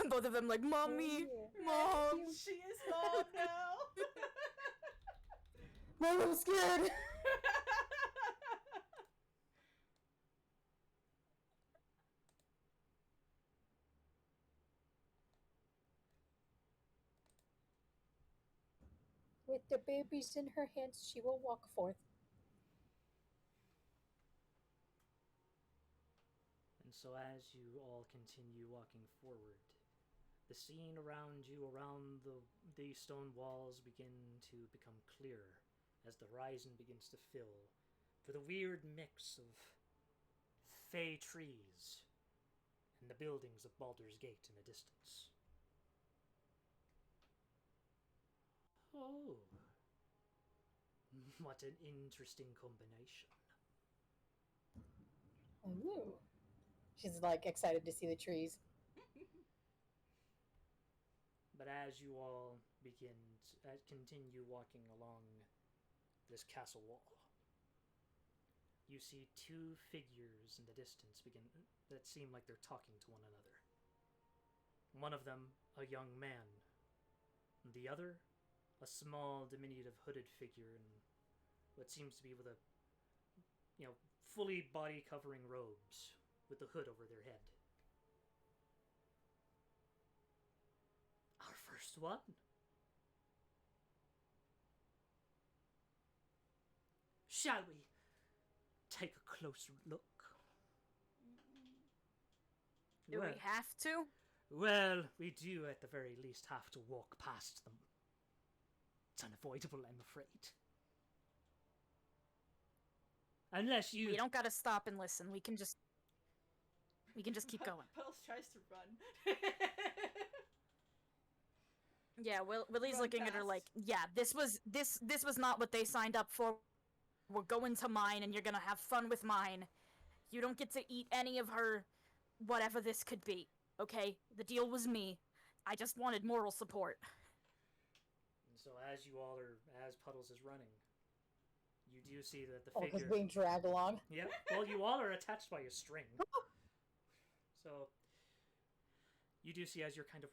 Both of them like, "Mommy, Mom." She is mom now. Mom, I'm scared. With the babies in her hands, she will walk forth. And so as you all continue walking forward, the scene around you, around the stone walls, begin to become clearer as the horizon begins to fill with a weird mix of fey trees and the buildings of Baldur's Gate in the distance. Oh, what an interesting combination. Ooh. She's like excited to see the trees. But as you all continue walking along this castle wall, you see two figures in the distance that seem like they're talking to one another. One of them, a young man. The other, a small, diminutive, hooded figure in what seems to be with fully body-covering robes with the hood over their head. Our first one. Shall we take a closer look? Do we have to? Well, we do at the very least have to walk past them. It's unavoidable, I'm afraid. Unless you... We don't gotta stop and listen. We can just keep going. Puddles tries to run. Yeah, Willie's Run looking at her fast. like, yeah, this was not what they signed up for. We're going to mine, and you're gonna have fun with mine. You don't get to eat any of her, whatever this could be. Okay, the deal was me. I just wanted moral support. And so as Puddles is running, you do see that the Oh, because figure... being dragged along. Yep. Well, you all are attached by a string. So, you do see as you're kind of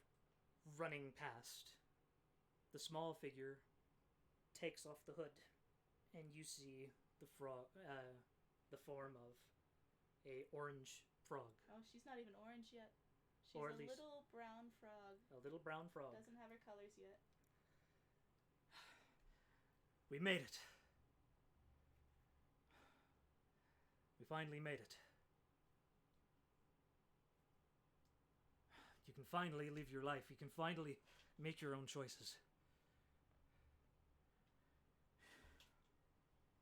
running past, the small figure takes off the hood, and you see the form of a orange frog. Oh, she's not even orange yet. She's Or a at least- little brown frog. A little brown frog. Doesn't have her colors yet. We made it. We finally made it. You can finally live your life. You can finally make your own choices.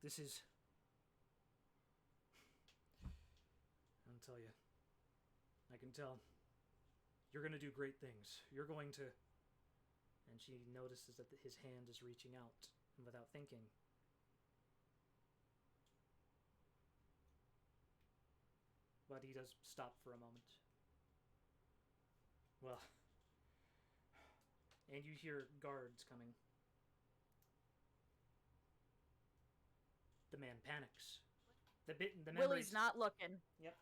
This is... I'll tell you. I can tell. You're going to do great things. You're going to... And she notices that his hand is reaching out, and without thinking, but he does stop for a moment. Well, and you hear guards coming. The man panics. The Willie's not looking. Yep.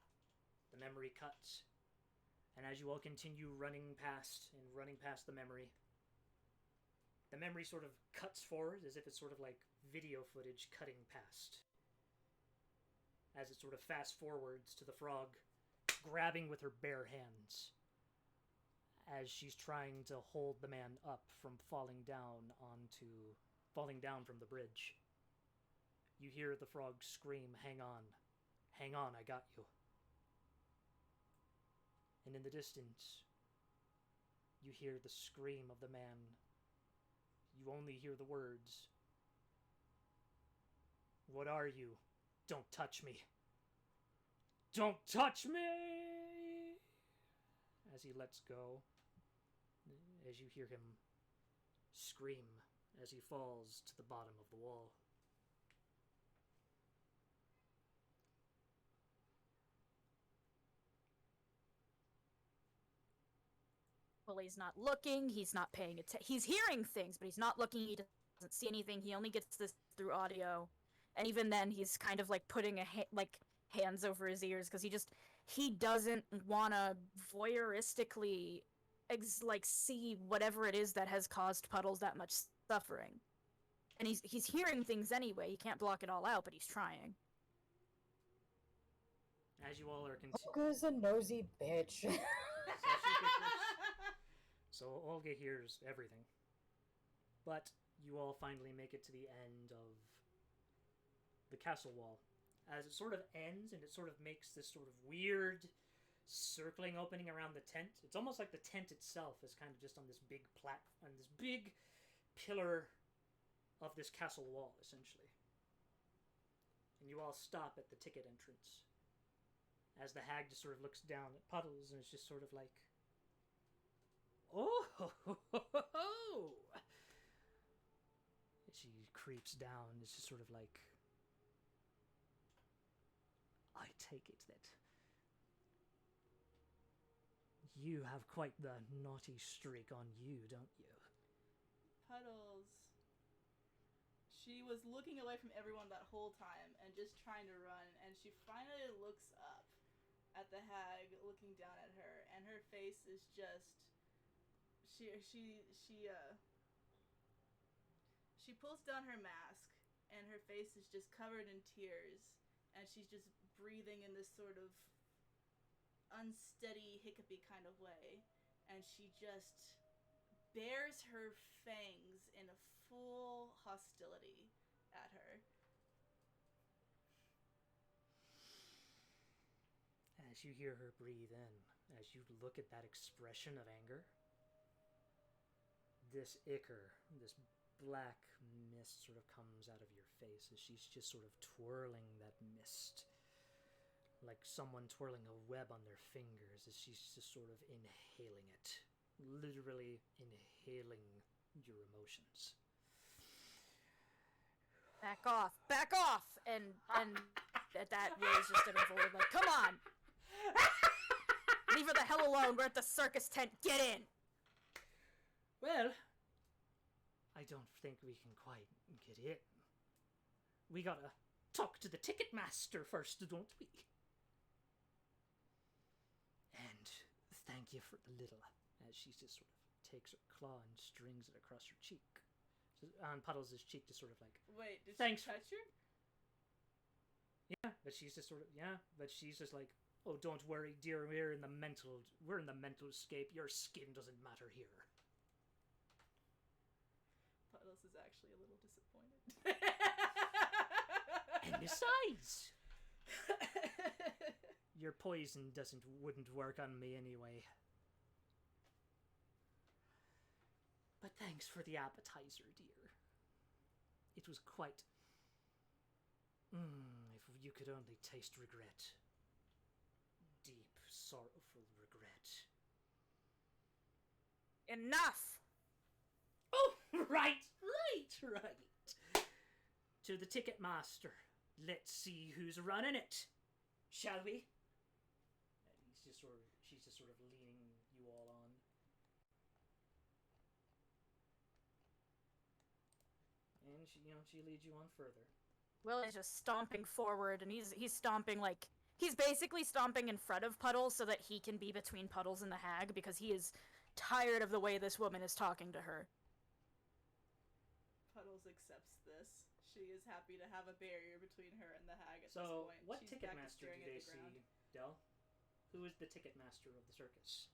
The memory cuts. And as you all continue running past the memory sort of cuts forward as if it's sort of like video footage cutting past. As it sort of fast forwards to the frog grabbing with her bare hands as she's trying to hold the man up from falling down from the bridge. You hear the frog scream, "Hang on. Hang on, I got you." And in the distance, you hear the scream of the man. You only hear the words, "What are you? Don't touch me. Don't touch me!" As he lets go, as you hear him scream as he falls to the bottom of the wall. Willie's not looking. He's not paying attention. He's hearing things, but he's not looking. He doesn't see anything. He only gets this through audio. And even then, he's kind of like putting hands over his ears because he doesn't want to voyeuristically see whatever it is that has caused Puddles that much suffering. And he's hearing things anyway. He can't block it all out, but he's trying. As you all are Olga's a nosy bitch. So Olga hears everything. But you all finally make it to the end of the castle wall. As it sort of ends, and it sort of makes this sort of weird circling opening around the tent. It's almost like the tent itself is kind of just on this big on this big pillar of this castle wall, essentially. And you all stop at the ticket entrance. As the hag just sort of looks down at Puddles and is just sort of like, "Oh, ho, ho, ho, ho, ho." She creeps down and is just sort of like, "I take it that you have quite the naughty streak on you, don't you?" Puddles. She was looking away from everyone that whole time and just trying to run, and she finally looks up at the hag looking down at her, and her face is just... She pulls down her mask, and her face is just covered in tears, and she's just breathing in this sort of unsteady, hiccupy kind of way, and she just bares her fangs in a full hostility at her. As you hear her breathe in, as you look at that expression of anger, this ichor, this black mist sort of comes out of your face as she's just sort of twirling that mist like someone twirling a web on their fingers as she's just sort of inhaling it, literally inhaling your emotions. Back off! And at that, Willie's just stepping forward like, "Come on! Leave her the hell alone, we're at the circus tent, get in!" Well, I don't think we can quite get in. we gotta talk to the ticket master first, don't we? And thank you for the little, as she just sort of takes her claw and strings it across her cheek. And Puddles' cheek just sort of like, Wait, did thanks. she touch her? Yeah, but she's just sort of, but she's just like, oh, don't worry, dear, we're in the mental scape. Your skin doesn't matter here. Puddles is actually a little disappointed. And besides, your poison wouldn't work on me anyway. But thanks for the appetizer, dear. It was quite... if you could only taste regret. Deep, sorrowful regret. Enough! Oh, right. To the ticket master. Let's see who's running it. Shall we? And she's just sort of leaning you all on. And she leads you on further. Will is just stomping forward, and he's stomping like he's basically stomping in front of Puddles so that he can be between Puddles and the hag because he is tired of the way this woman is talking to her. Puddles accepts this. She is happy to have a barrier between her and the hag at this point. So, what She's ticket back to master staring do at they the ground. see, Del? Who is the ticket master of the circus?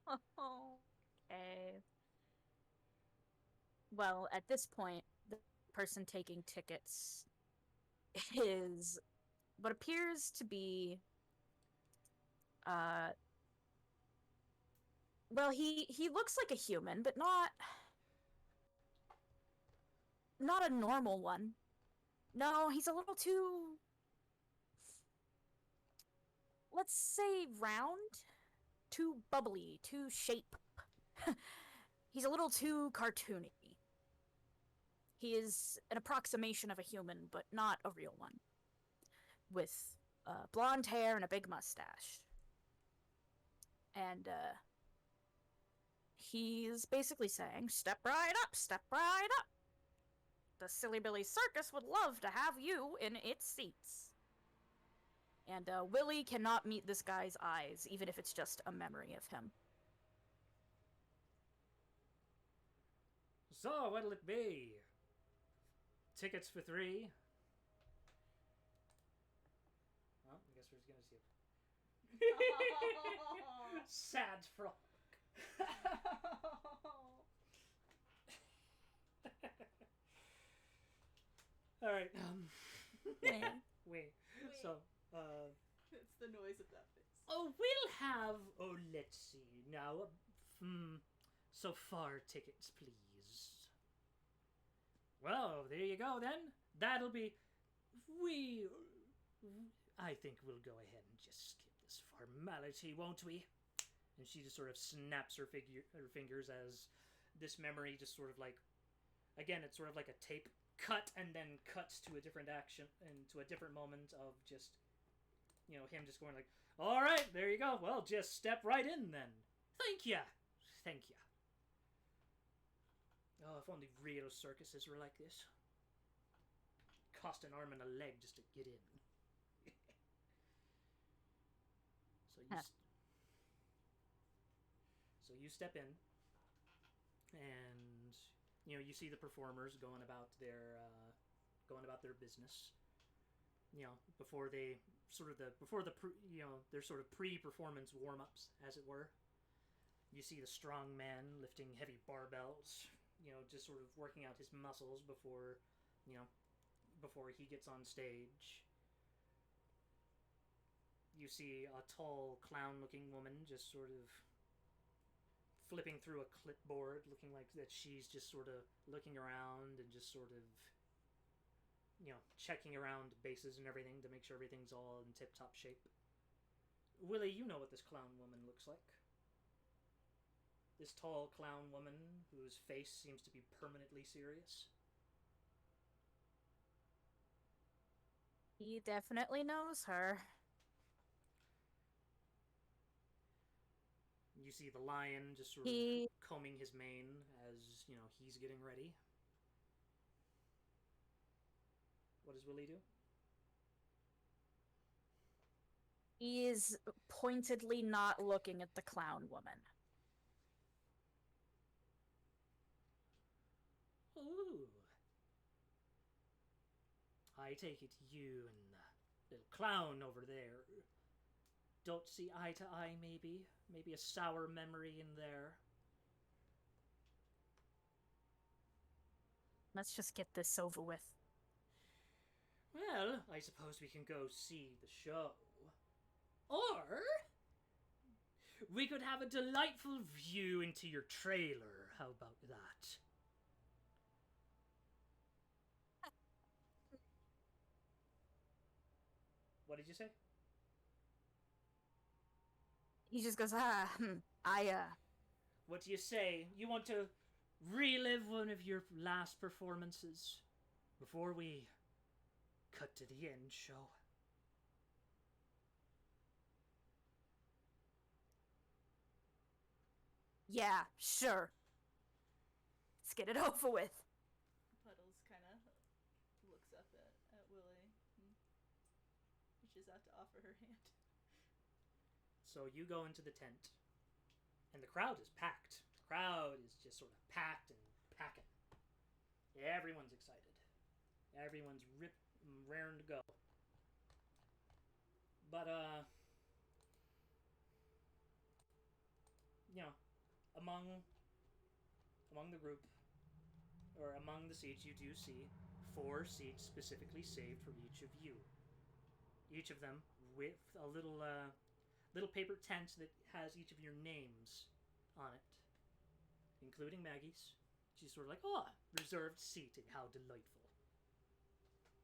Okay. Well, at this point, the person taking tickets is what appears to be, well, he looks like a human, but not a normal one. No, he's a little too, let's say, round, too bubbly, too shape. He's a little too cartoony. He is an approximation of a human, but not a real one. With blonde hair and a big mustache. And he's basically saying, step right up, step right up. The Silly Billy Circus would love to have you in its seats. And Willie cannot meet this guy's eyes, even if it's just a memory of him. So, what'll it be? Tickets for 3? Well, I guess we're just gonna see it. Sad frog. Alright, wait. So, It's the noise of that face. oh, we'll have, let's see, now, so far tickets, please. Well, there you go, then. That'll be, I think we'll go ahead and just skip this formality, won't we? And she just sort of snaps her fingers as this memory just sort of like, again, it's sort of like a tape cut and then cuts to a different action and to a different moment of just, him just going like, all right, there you go. Well, just step right in then. Thank ya. Oh, if only real circuses were like this. Cost an arm and a leg just to get in. So you step in, and you see the performers going about their business. Before they their sort of pre-performance warm-ups, as it were. You see the strong man lifting heavy barbells, just sort of working out his muscles before he gets on stage. You see a tall clown-looking woman just sort of flipping through a clipboard, looking like that she's just sort of looking around and just sort of, checking around bases and everything to make sure everything's all in tip-top shape. Willie, you know what this clown woman looks like. This tall clown woman whose face seems to be permanently serious. He definitely knows her. You see the lion just sort of combing his mane as, he's getting ready. does Willie do? He is pointedly not looking at the clown woman. Ooh. I take it you and the little clown over there don't see eye to eye, maybe? Maybe a sour memory in there? Let's just get this over with. Well, I suppose we can go see the show. Or we could have a delightful view into your trailer. How about that? What did you say? He just goes, What do you say? You want to relive one of your last performances before we cut to the end show? yeah, sure. Let's get it over with. Puddles kind of looks up at Willie and reaches out to offer her hand. So you go into the tent, and the crowd is packed. The crowd is just sort of packed and packing. Everyone's excited. Everyone's raring to go. But, you know, among the group, or among the seats, you do see 4 seats specifically saved for each of you. Each of them with a little paper tent that has each of your names on it, including Maggie's. She's sort of like, oh, reserved seating, how delightful.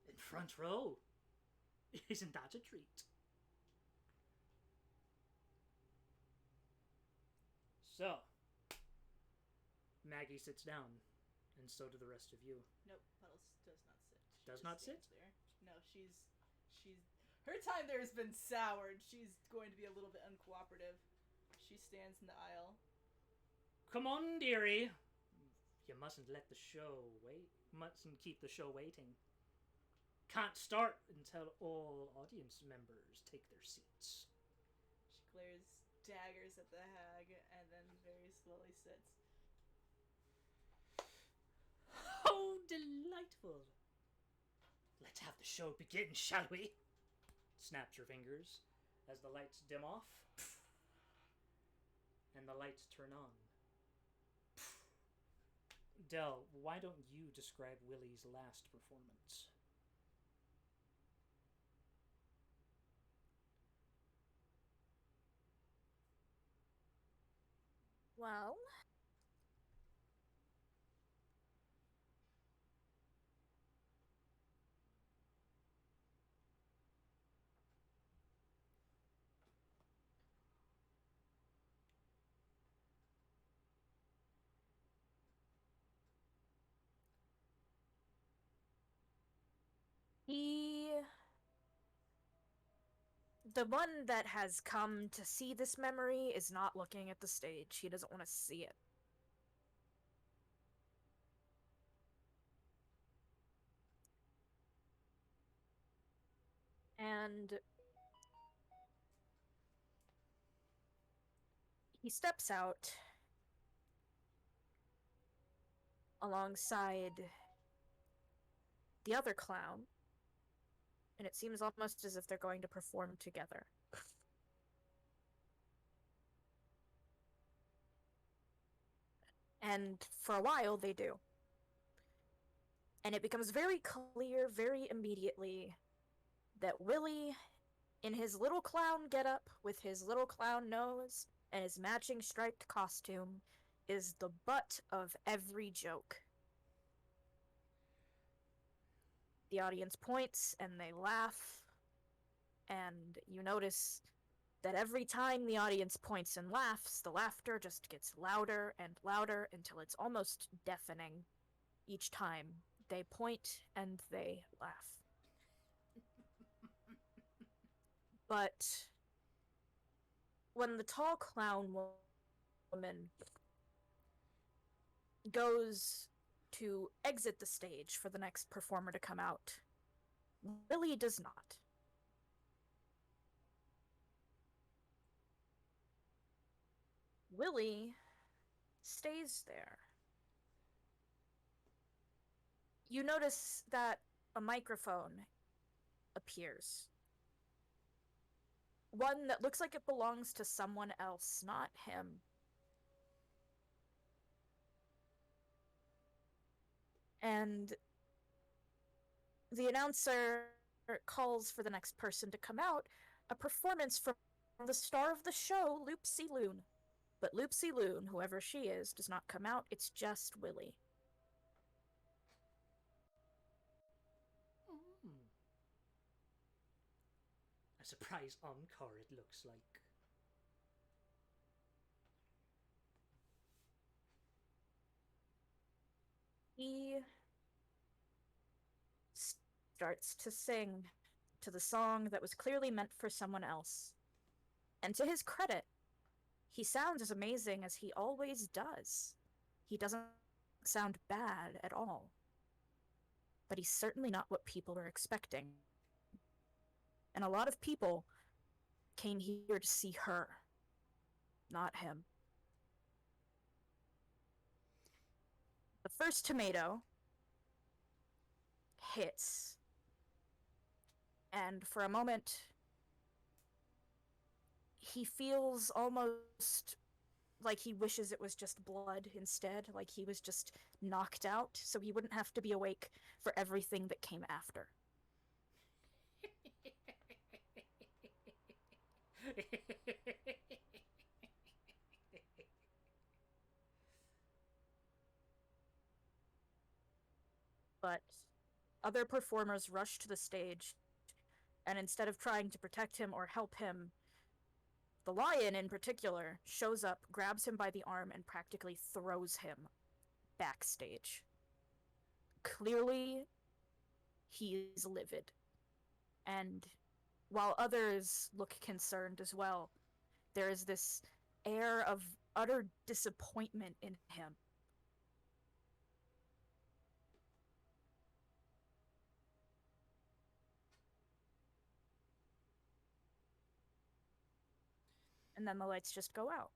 In front row. Isn't that a treat? So, Maggie sits down, and so do the rest of you. Nope, Puddles does not sit. She Does just not sit? stands there. No, she's her time there has been soured. She's going to be a little bit uncooperative. She stands in the aisle. Come on, dearie. You mustn't let the show wait. Mustn't keep the show waiting. Can't start until all audience members take their seats. She glares daggers at the hag and then very slowly sits. Oh, delightful. Let's have the show begin, shall we? Snaps her fingers as the lights dim off. And the lights turn on. Del, why don't you describe Willie's last performance? Well, the one that has come to see this memory is not looking at the stage. He doesn't want to see it. And he steps out alongside the other clown, and it seems almost as if they're going to perform together. And for a while, they do. And it becomes very clear, very immediately, that Willie, in his little clown getup, with his little clown nose and his matching striped costume, is the butt of every joke. The audience points and they laugh, and you notice that every time the audience points and laughs, the laughter just gets louder and louder until it's almost deafening each time they point and they laugh. But when the tall clown woman goes to exit the stage for the next performer to come out, Willie does not. Willie stays there. You notice that a microphone appears. One that looks like it belongs to someone else, not him. And the announcer calls for the next person to come out, a performance from the star of the show, Loopsy Loon. But Loopsy Loon, whoever she is, does not come out. It's just Willie. A surprise encore, it looks like. He starts to sing to the song that was clearly meant for someone else. And to his credit, he sounds as amazing as he always does. He doesn't sound bad at all. But he's certainly not what people are expecting. And a lot of people came here to see her, not him. The first tomato hits, and for a moment, he feels almost like he wishes it was just blood instead, like he was just knocked out, so he wouldn't have to be awake for everything that came after. But other performers rush to the stage, and instead of trying to protect him or help him, the lion in particular shows up, grabs him by the arm, and practically throws him backstage. Clearly, he's livid. And while others look concerned as well, there is this air of utter disappointment in him. And then the lights just go out.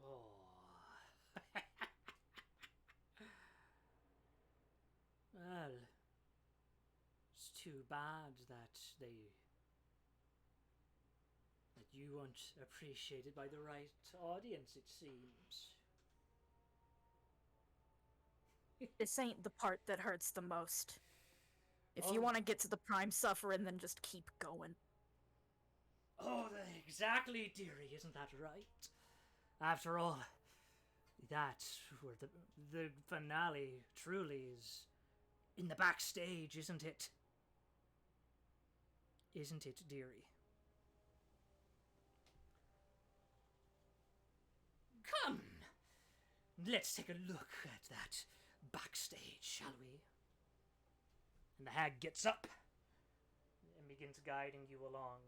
Oh. Well, it's too bad that you weren't appreciated by the right audience, it seems. This ain't the part that hurts the most. If you Oh. want to get to the prime suffering, then just keep going. Oh, exactly, dearie, isn't that right? After all, that's where the finale truly is in the backstage, isn't it? Isn't it, dearie? Come, let's take a look at that backstage, shall we? And the hag gets up and begins guiding you along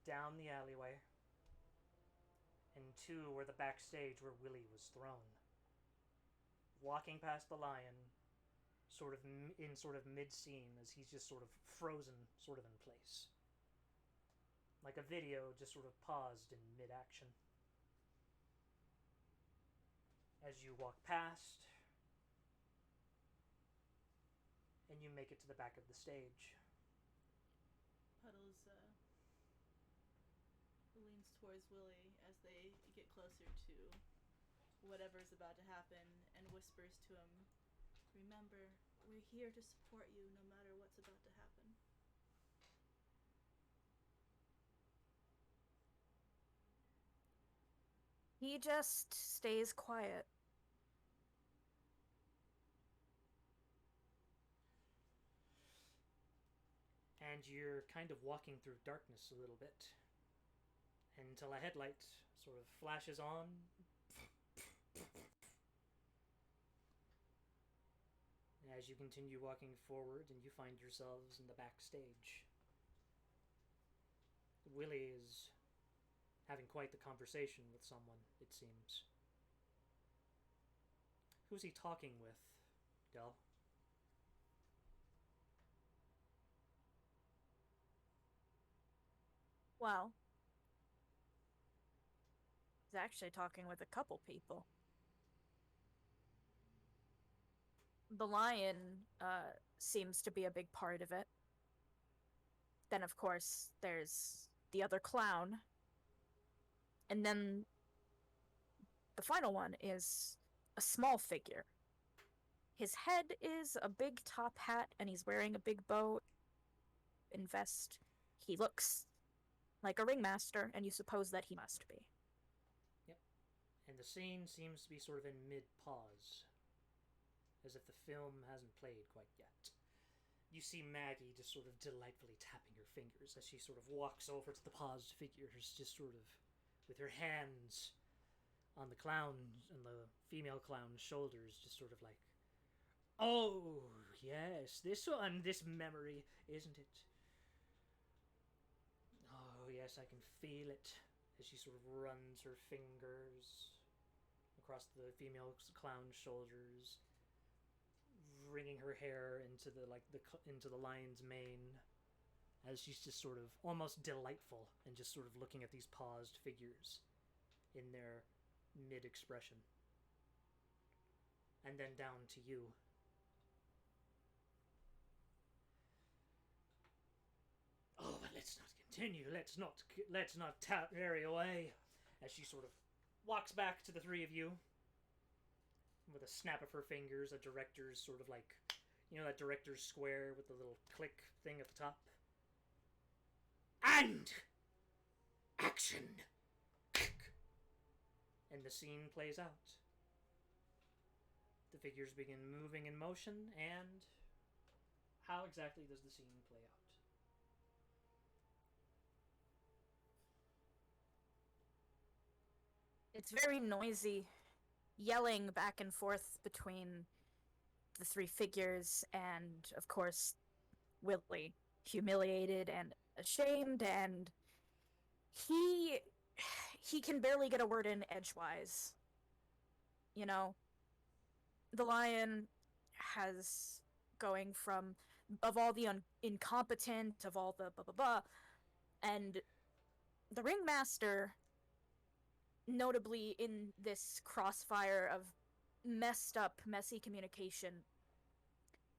down the alleyway and to where the backstage where Willie was thrown. Walking past the lion, sort of mid-scene, as he's just sort of frozen, sort of in place. Like a video just sort of paused in mid-action. As you walk past, and you make it to the back of the stage. Puddles leans towards Willie as they get closer to whatever's about to happen and whispers to him, "Remember, we're here to support you no matter what's about to happen." He just stays quiet. And you're kind of walking through darkness a little bit until a headlight sort of flashes on. As you continue walking forward and you find yourselves in the backstage. Willie is having quite the conversation with someone, it seems. Who's he talking with, Del? Well, he's actually talking with a couple people. The lion seems to be a big part of it. Then, of course, there's the other clown. And then the final one is a small figure. His head is a big top hat, and he's wearing a big bow and vest. He looks like a ringmaster, and you suppose that he must be. Yep. And the scene seems to be sort of in mid-pause, as if the film hasn't played quite yet. You see Maggie just sort of delightfully tapping her fingers as she sort of walks over to the paused figures, just sort of with her hands on the clown and the female clown's shoulders, just sort of like, oh, yes, this one, this memory, isn't it? Oh, yes, I can feel it as she sort of runs her fingers across the female clown's shoulders, wringing her hair into the lion's mane, as she's just sort of almost delightful and just sort of looking at these paused figures in their mid-expression. And then down to you. Oh, but let's not continue. Let's not tarry away. As she sort of walks back to the three of you with a snap of her fingers, a director's sort of like, you know, that director's square with the little click thing at the top. And action. And the scene plays out. The figures begin moving in motion, and how exactly does the scene play out? It's very noisy, yelling back and forth between the three figures, and of course, Willie, humiliated and ashamed, and he can barely get a word in edgewise. You know, the lion has going from of all the incompetent, of all the blah blah blah, and the ringmaster, notably in this crossfire of messed up, messy communication,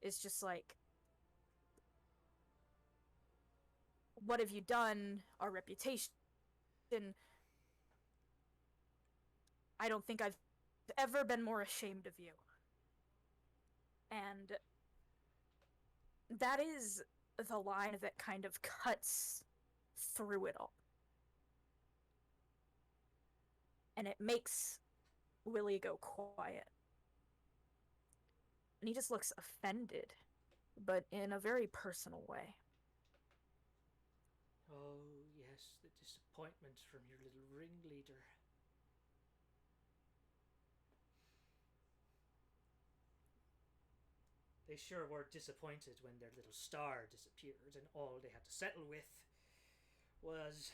is just like, what have you done? Our reputation. I don't think I've ever been more ashamed of you. And that is the line that kind of cuts through it all. And it makes Willie go quiet. And he just looks offended, but in a very personal way. Oh, yes, the disappointment from your little ringleader. They sure were disappointed when their little star disappeared, and all they had to settle with was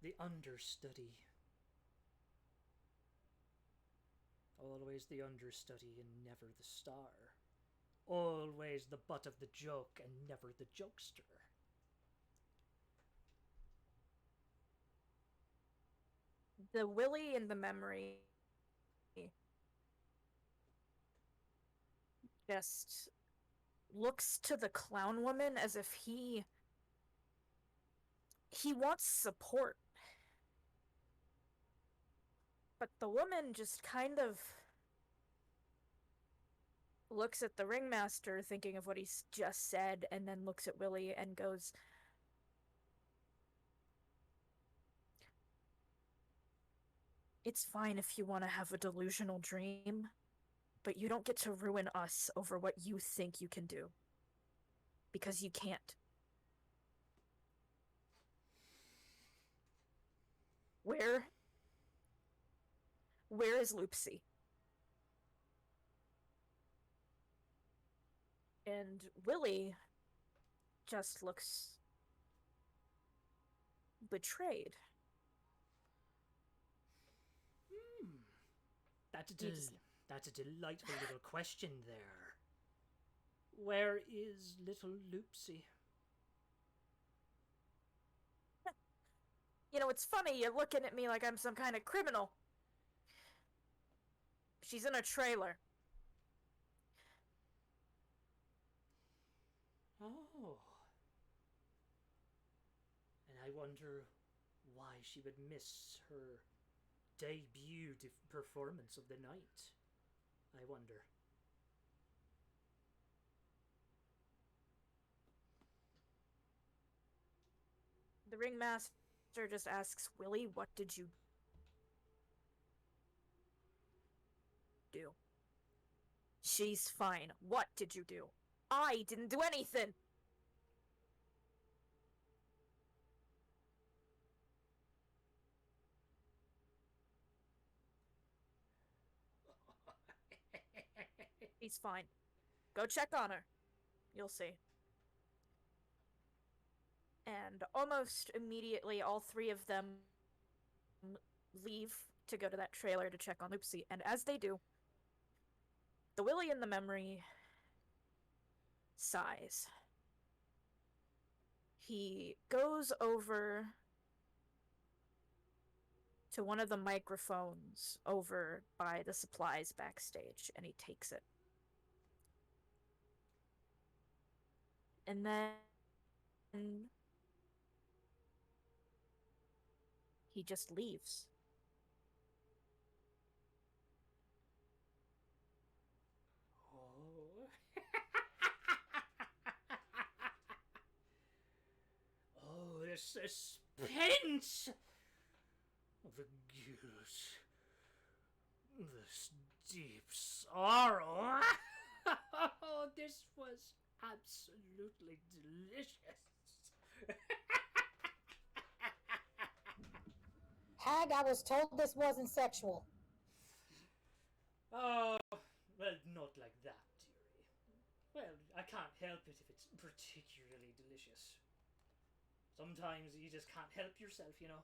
the understudy. Always the understudy and never the star. Always the butt of the joke and never the jokester. The Willie in the memory just looks to the clown woman as if he wants support. But the woman just kind of looks at the ringmaster, thinking of what he's just said, and then looks at Willie and goes, "It's fine if you want to have a delusional dream, but you don't get to ruin us over what you think you can do. Because you can't." Where is Loopsy? And Willie just looks betrayed. That He just That's a delightful little question there. Where is little Loopsy? You know, it's funny, you're looking at me like I'm some kind of criminal. She's in a trailer. Oh. And I wonder why she would miss her debut performance of the night. I wonder. The ringmaster just asks, Willie, what did you do? She's fine. What did you do? I didn't do anything! He's fine. Go check on her. You'll see. And almost immediately, all three of them leave to go to that trailer to check on Loopsy. And as they do, the Willie in the memory sighs. He goes over to one of the microphones over by the supplies backstage, and he takes it. And then he just leaves. Oh. Oh, the suspense of the goose. This deep sorrow. Oh, this was absolutely delicious. Hag, I was told this wasn't sexual. Oh, well, not like that, dearie. Well, I can't help it if it's particularly delicious. Sometimes you just can't help yourself, you know.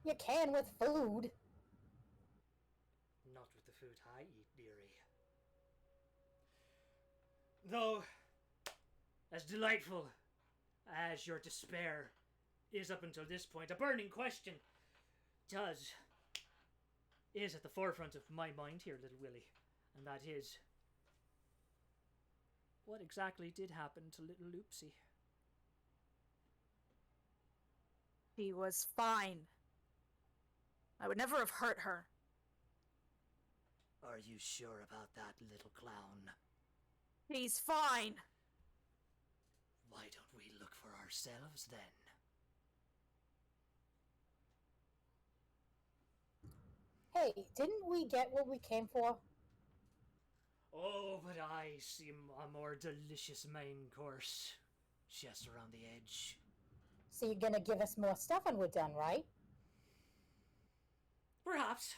You can with food. Not with the food I eat, dearie. Though, as delightful as your despair is up until this point, a burning question is at the forefront of my mind here, little Willie, and that is, what exactly did happen to little Loopsy? She was fine. I would never have hurt her. Are you sure about that, little clown? She's fine. Why don't we look for ourselves, then? Hey, didn't we get what we came for? Oh, but I see a more delicious main course just around the edge. So you're gonna give us more stuff when we're done, right? Perhaps.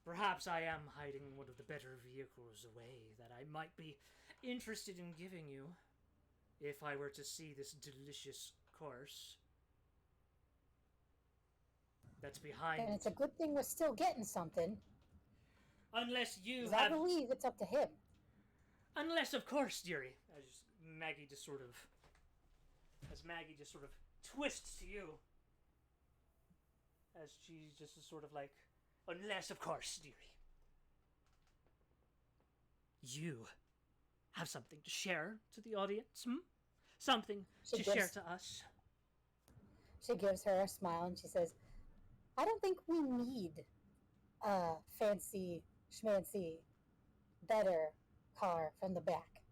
Perhaps I am hiding one of the better vehicles away that I might be interested in giving you if I were to see this delicious course that's behind. And it's a good thing we're still getting something. Unless you 'Cause have... I believe it's up to him. Unless, of course, dearie. As Maggie just sort of twists to you. As she's just sort of like, unless, of course, dearie, you have something to share to the audience, Something to share to us. She gives her a smile and she says, I don't think we need a fancy, schmancy, better car from the back.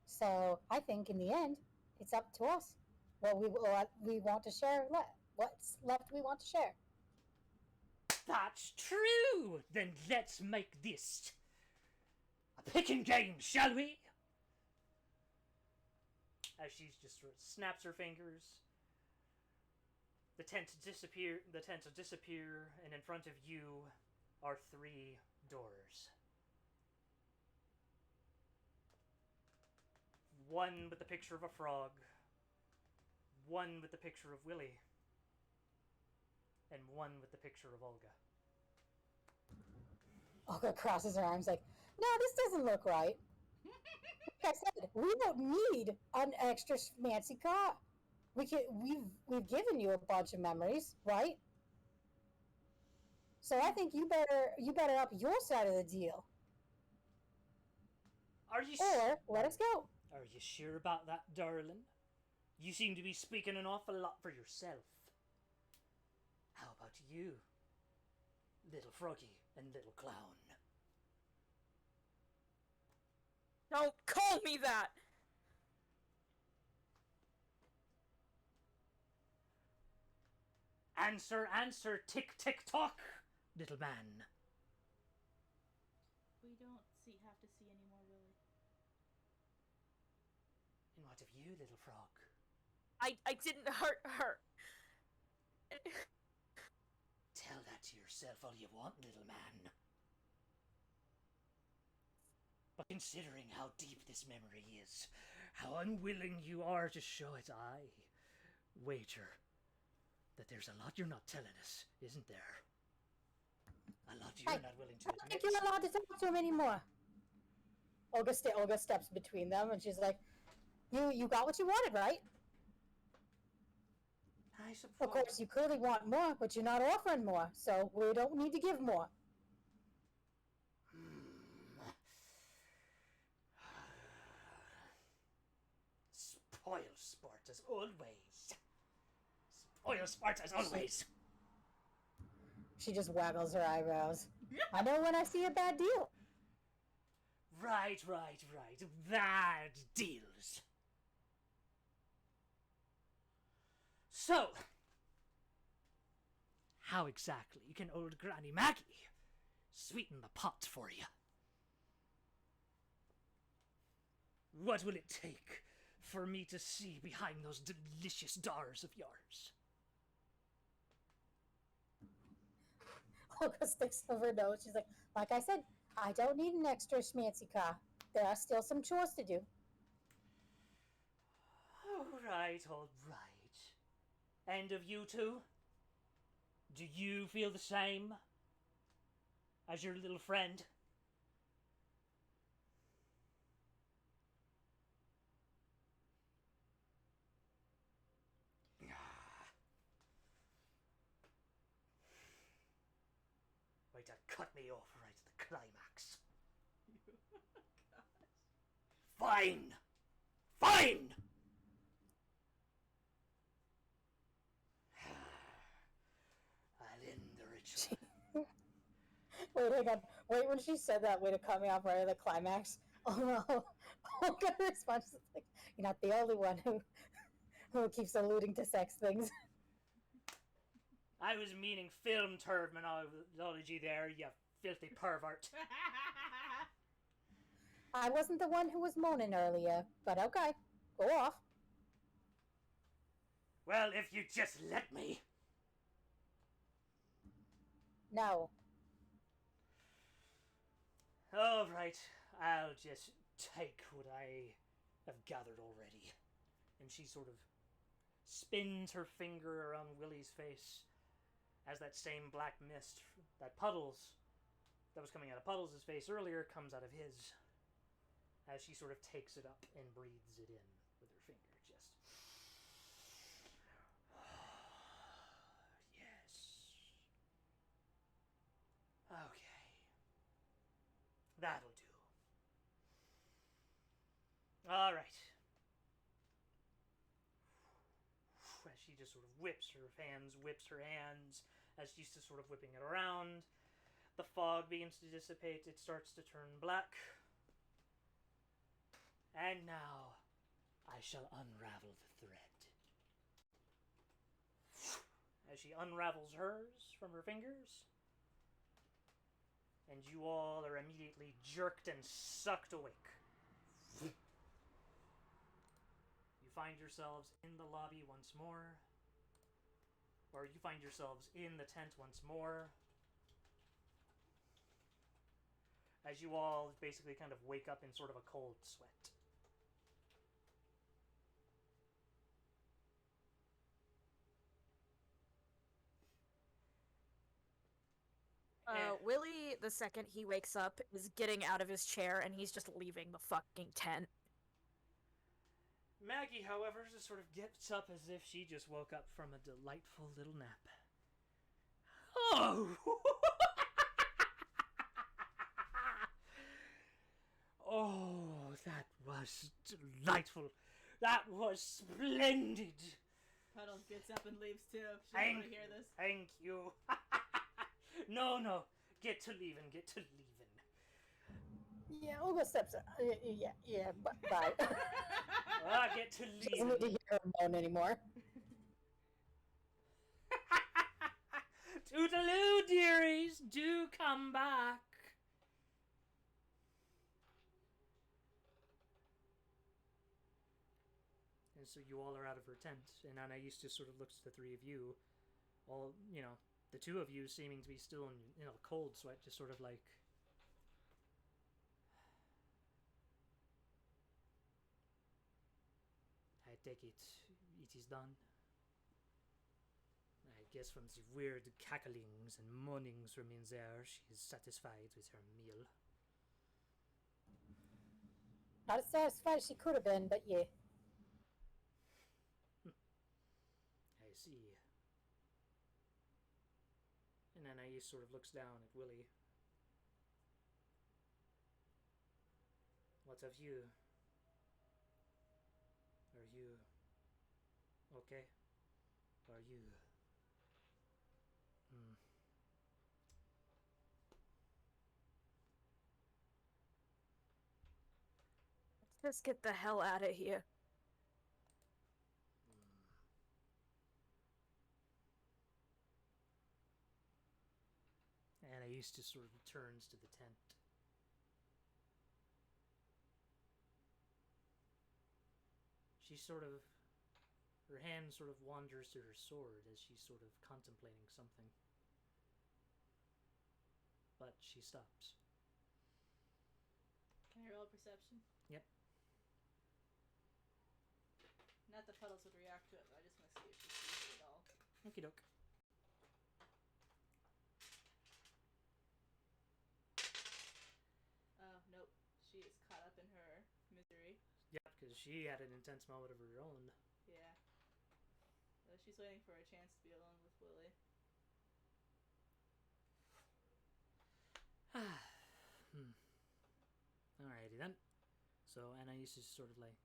So I think in the end, it's up to us what we want to share. What's left we want to share. That's true! Then let's make this a picking game, shall we? As she just sort of snaps her fingers, the tent will disappear, and in front of you are 3 doors. One with the picture of a frog, one with the picture of Willie, and one with the picture of Olga. Olga crosses her arms like, no, this doesn't look right. Like I said, we don't need an extra fancy car. We've given you a bunch of memories, right? So I think you better up your side of the deal, Are you or let us go. Are you sure about that, darling? You seem to be speaking an awful lot for yourself. How about you, little froggy and little clown? Don't call me that! Answer, answer, tick, tick, tock, little man. We don't have to see anymore, Willie. And what of you, little frog? I didn't hurt her. Tell that to yourself all you want, little man. But considering how deep this memory is, how unwilling you are to show it, I wager that there's a lot you're not telling us, isn't there? A lot you're not willing to I don't admit. think you're allowed to talk to him anymore. Olga steps between them, and she's like, "You got what you wanted, right? I suppose. Of course, you clearly want more, but you're not offering more, so we don't need to give more." Spoil sport as always. Spoil sport as always. She just waggles her eyebrows. I know when I see a bad deal. Right. Bad deals. So, how exactly can old Granny Maggie sweeten the pot for you? What will it take for me to see behind those delicious doors of yours? Olga sticks over her nose. She's like I said, I don't need an extra schmancy car. There are still some chores to do. All right. And of you two? Do you feel the same as your little friend? Way to cut me off right at the climax. Fine! I'll end the ritual. Wait, hang on. Wait, when she said that way to cut me off right at the climax. Oh no. Olga responds like, "You're not the only one who keeps alluding to sex things." I was meaning film terminology there, you filthy pervert. I wasn't the one who was moaning earlier, but okay. Go off. Well, if you just let me. No. All right, I'll just take what I have gathered already. And she sort of spins her finger around Willie's face as that same black mist, that was coming out of Puddles' face earlier, comes out of his. As she sort of takes it up and breathes it in with her finger, just. Yes. Okay. That'll do. All right. As she just sort of whips her hands, as she's just sort of whipping it around. The fog begins to dissipate. It starts to turn black. And now, I shall unravel the thread. As she unravels hers from her fingers, and you all are immediately jerked and sucked awake. You find yourselves in the lobby once more, or you find yourselves in the tent once more, as you all basically kind of wake up in sort of a cold sweat. Willie, the second he wakes up, is getting out of his chair and he's just leaving the fucking tent. Maggie, however, just sort of gets up as if she just woke up from a delightful little nap. Oh! Oh, that was delightful. That was splendid. Puddles gets up and leaves too. She doesn't Thank want to hear this. Thank you. No. Get to leaving. Yeah, Olga steps. Yeah. Bye. Get to She doesn't need to leaving. hear her moan anymore. Toodaloo, dearies. Do come back. And so you all are out of her tent, and Anais just sort of looks at the three of you, all, the two of you seeming to be still in, cold sweat, just sort of like... I take it is done. I guess from the weird cacklings and moanings from in there, she is satisfied with her meal. Not as satisfied as she could have been, but yeah. I see. And Anais sort of looks down at Willie. What of you? Are you okay? Are you... Let's just get the hell out of here. Anais just sort of returns to the tent. She sort of... Her hand sort of wanders to her sword as she's sort of contemplating something. But she stops. Can I roll a perception? Yep. Not that Puddles would react to it, but I just want to see if she sees it at all. Okie doke. Oh, nope. She is caught up in her misery. Yep, because she had an intense moment of her own. Yeah. She's waiting for a chance to be alone with Willie. Alrighty then. So Anais is sort of like,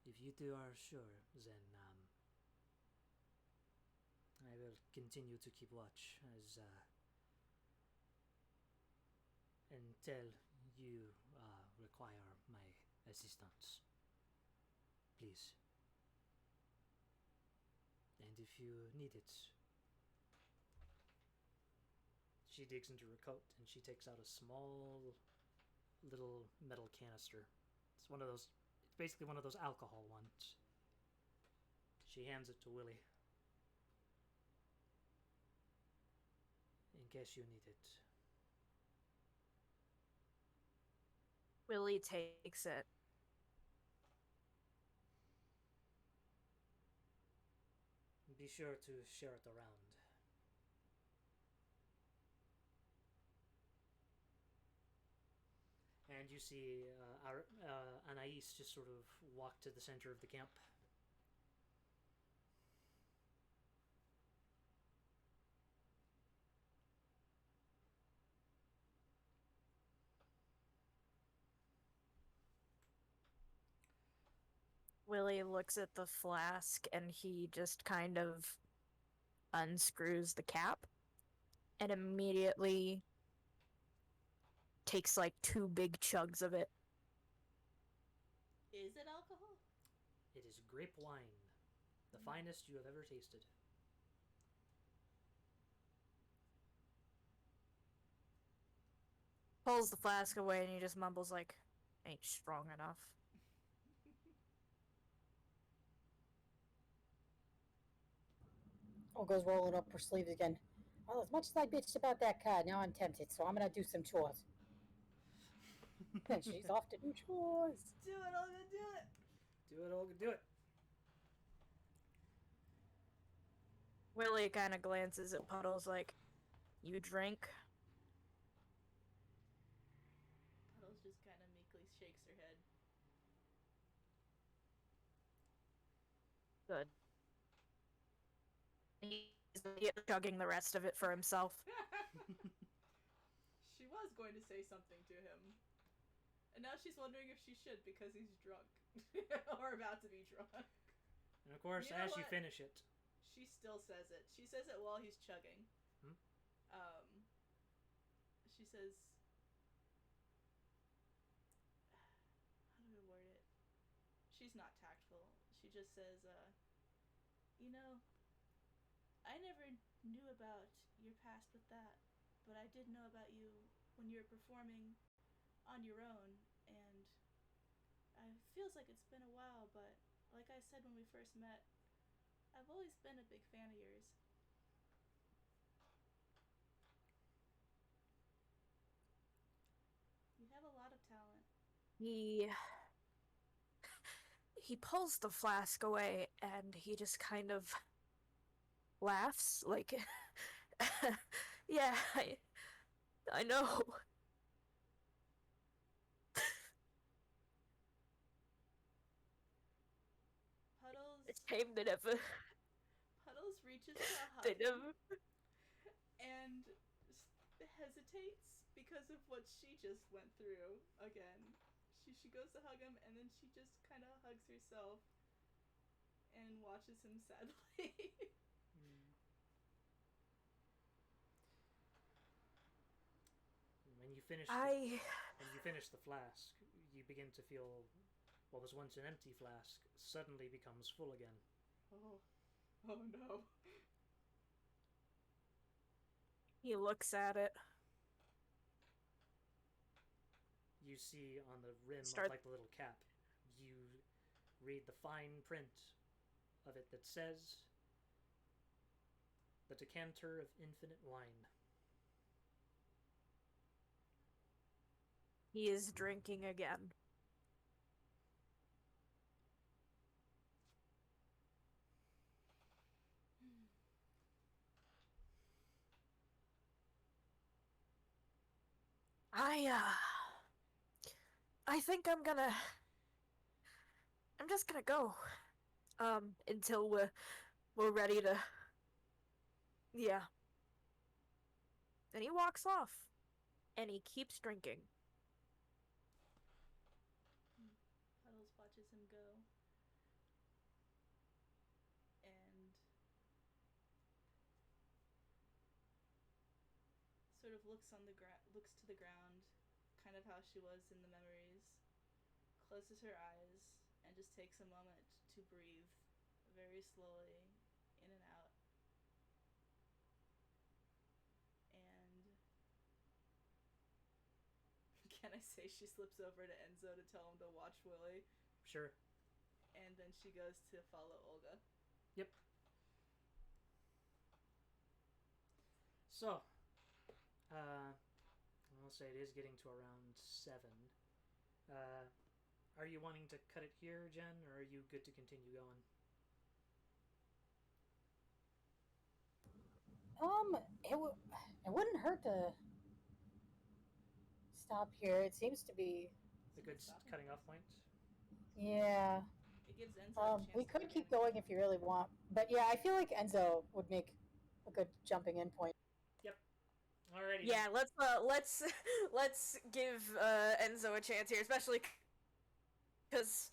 If you two are sure, then I will continue to keep watch as until you require my assistance. Please. And if you need it... She digs into her coat and she takes out a small little metal canister. It's one of those... It's basically one of those alcohol ones. She hands it to Willie. In case you need it. Willie takes it. Be sure to share it around. And you see Anais just sort of walk to the center of the camp. Willie looks at the flask and he just kind of unscrews the cap and immediately takes like 2 big chugs of it. Is it alcohol? It is grape wine. The finest you have ever tasted. Pulls the flask away and he just mumbles like, ain't strong enough. Olga's rolling up her sleeves again. Well, as much as I bitched about that card, now I'm tempted, so I'm gonna do some chores. And she's off to do chores. Do it, Olga, do it! Do it, Olga, do it. Willie kind of glances at Puddles like, "You drink?" Puddles just kind of meekly shakes her head. Good. He's chugging the rest of it for himself. She was going to say something to him. And now she's wondering if she should because he's drunk. Or about to be drunk. And of course, You know as you what? finish it, She still says it. She says it while he's chugging. She says... How do I word it? She's not tactful. She just says, you know, I never knew about your past with that, but I did know about you when you were performing on your own, and it feels like it's been a while, but like I said when we first met, I've always been a big fan of yours. You have a lot of talent. He pulls the flask away and he just kind of laughs like, "Yeah, I know." It's Puddles shame they never. Puddles reaches to hug They him never. and hesitates because of what she just went through again. She goes to hug him and then she just kind of hugs herself and watches him sadly. when you finish the flask, you begin to feel what was once an empty flask suddenly becomes full again. Oh no. He looks at it. You see on the rim of like the little cap, you read the fine print of it that says, "The decanter of infinite wine." He is drinking again. I think I'm just gonna go. Until we're ready to. Yeah. And he walks off. And he keeps drinking. Puddles watches him go. And sort of looks to the ground, kind of how she was in the memories. Closes her eyes and just takes a moment to breathe very slowly in and out. And can I say she slips over to Enzo to tell him to watch Willie? Sure. And then she goes to follow Olga. Yep. So, I'll say it is getting to around 7. Are you wanting to cut it here, Jen, or are you good to continue going? It wouldn't hurt to stop here. It seems to be. A good cutting off point? Yeah. It gives Enzo a chance We to could learn keep how to going jump. if you really want, but yeah, I feel like Enzo would make a good jumping in point. Yep. Alrighty. Yeah, let's give Enzo a chance here, especially because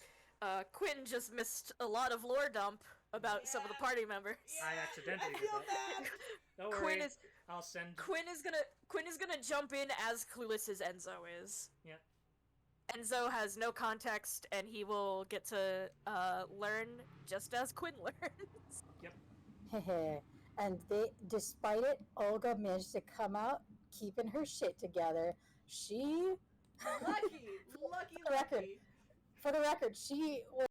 Quinn just missed a lot of lore dump about some of the party members. Yeah, I accidentally I did feel that. bad. Don't worry. I'll send. Quinn is gonna jump in as clueless as Enzo is. Yep. Enzo has no context, and he will get to learn just as Quinn learns. Yep. And despite it, Olga managed to come out keeping her shit together. She Lucky. For the record, she was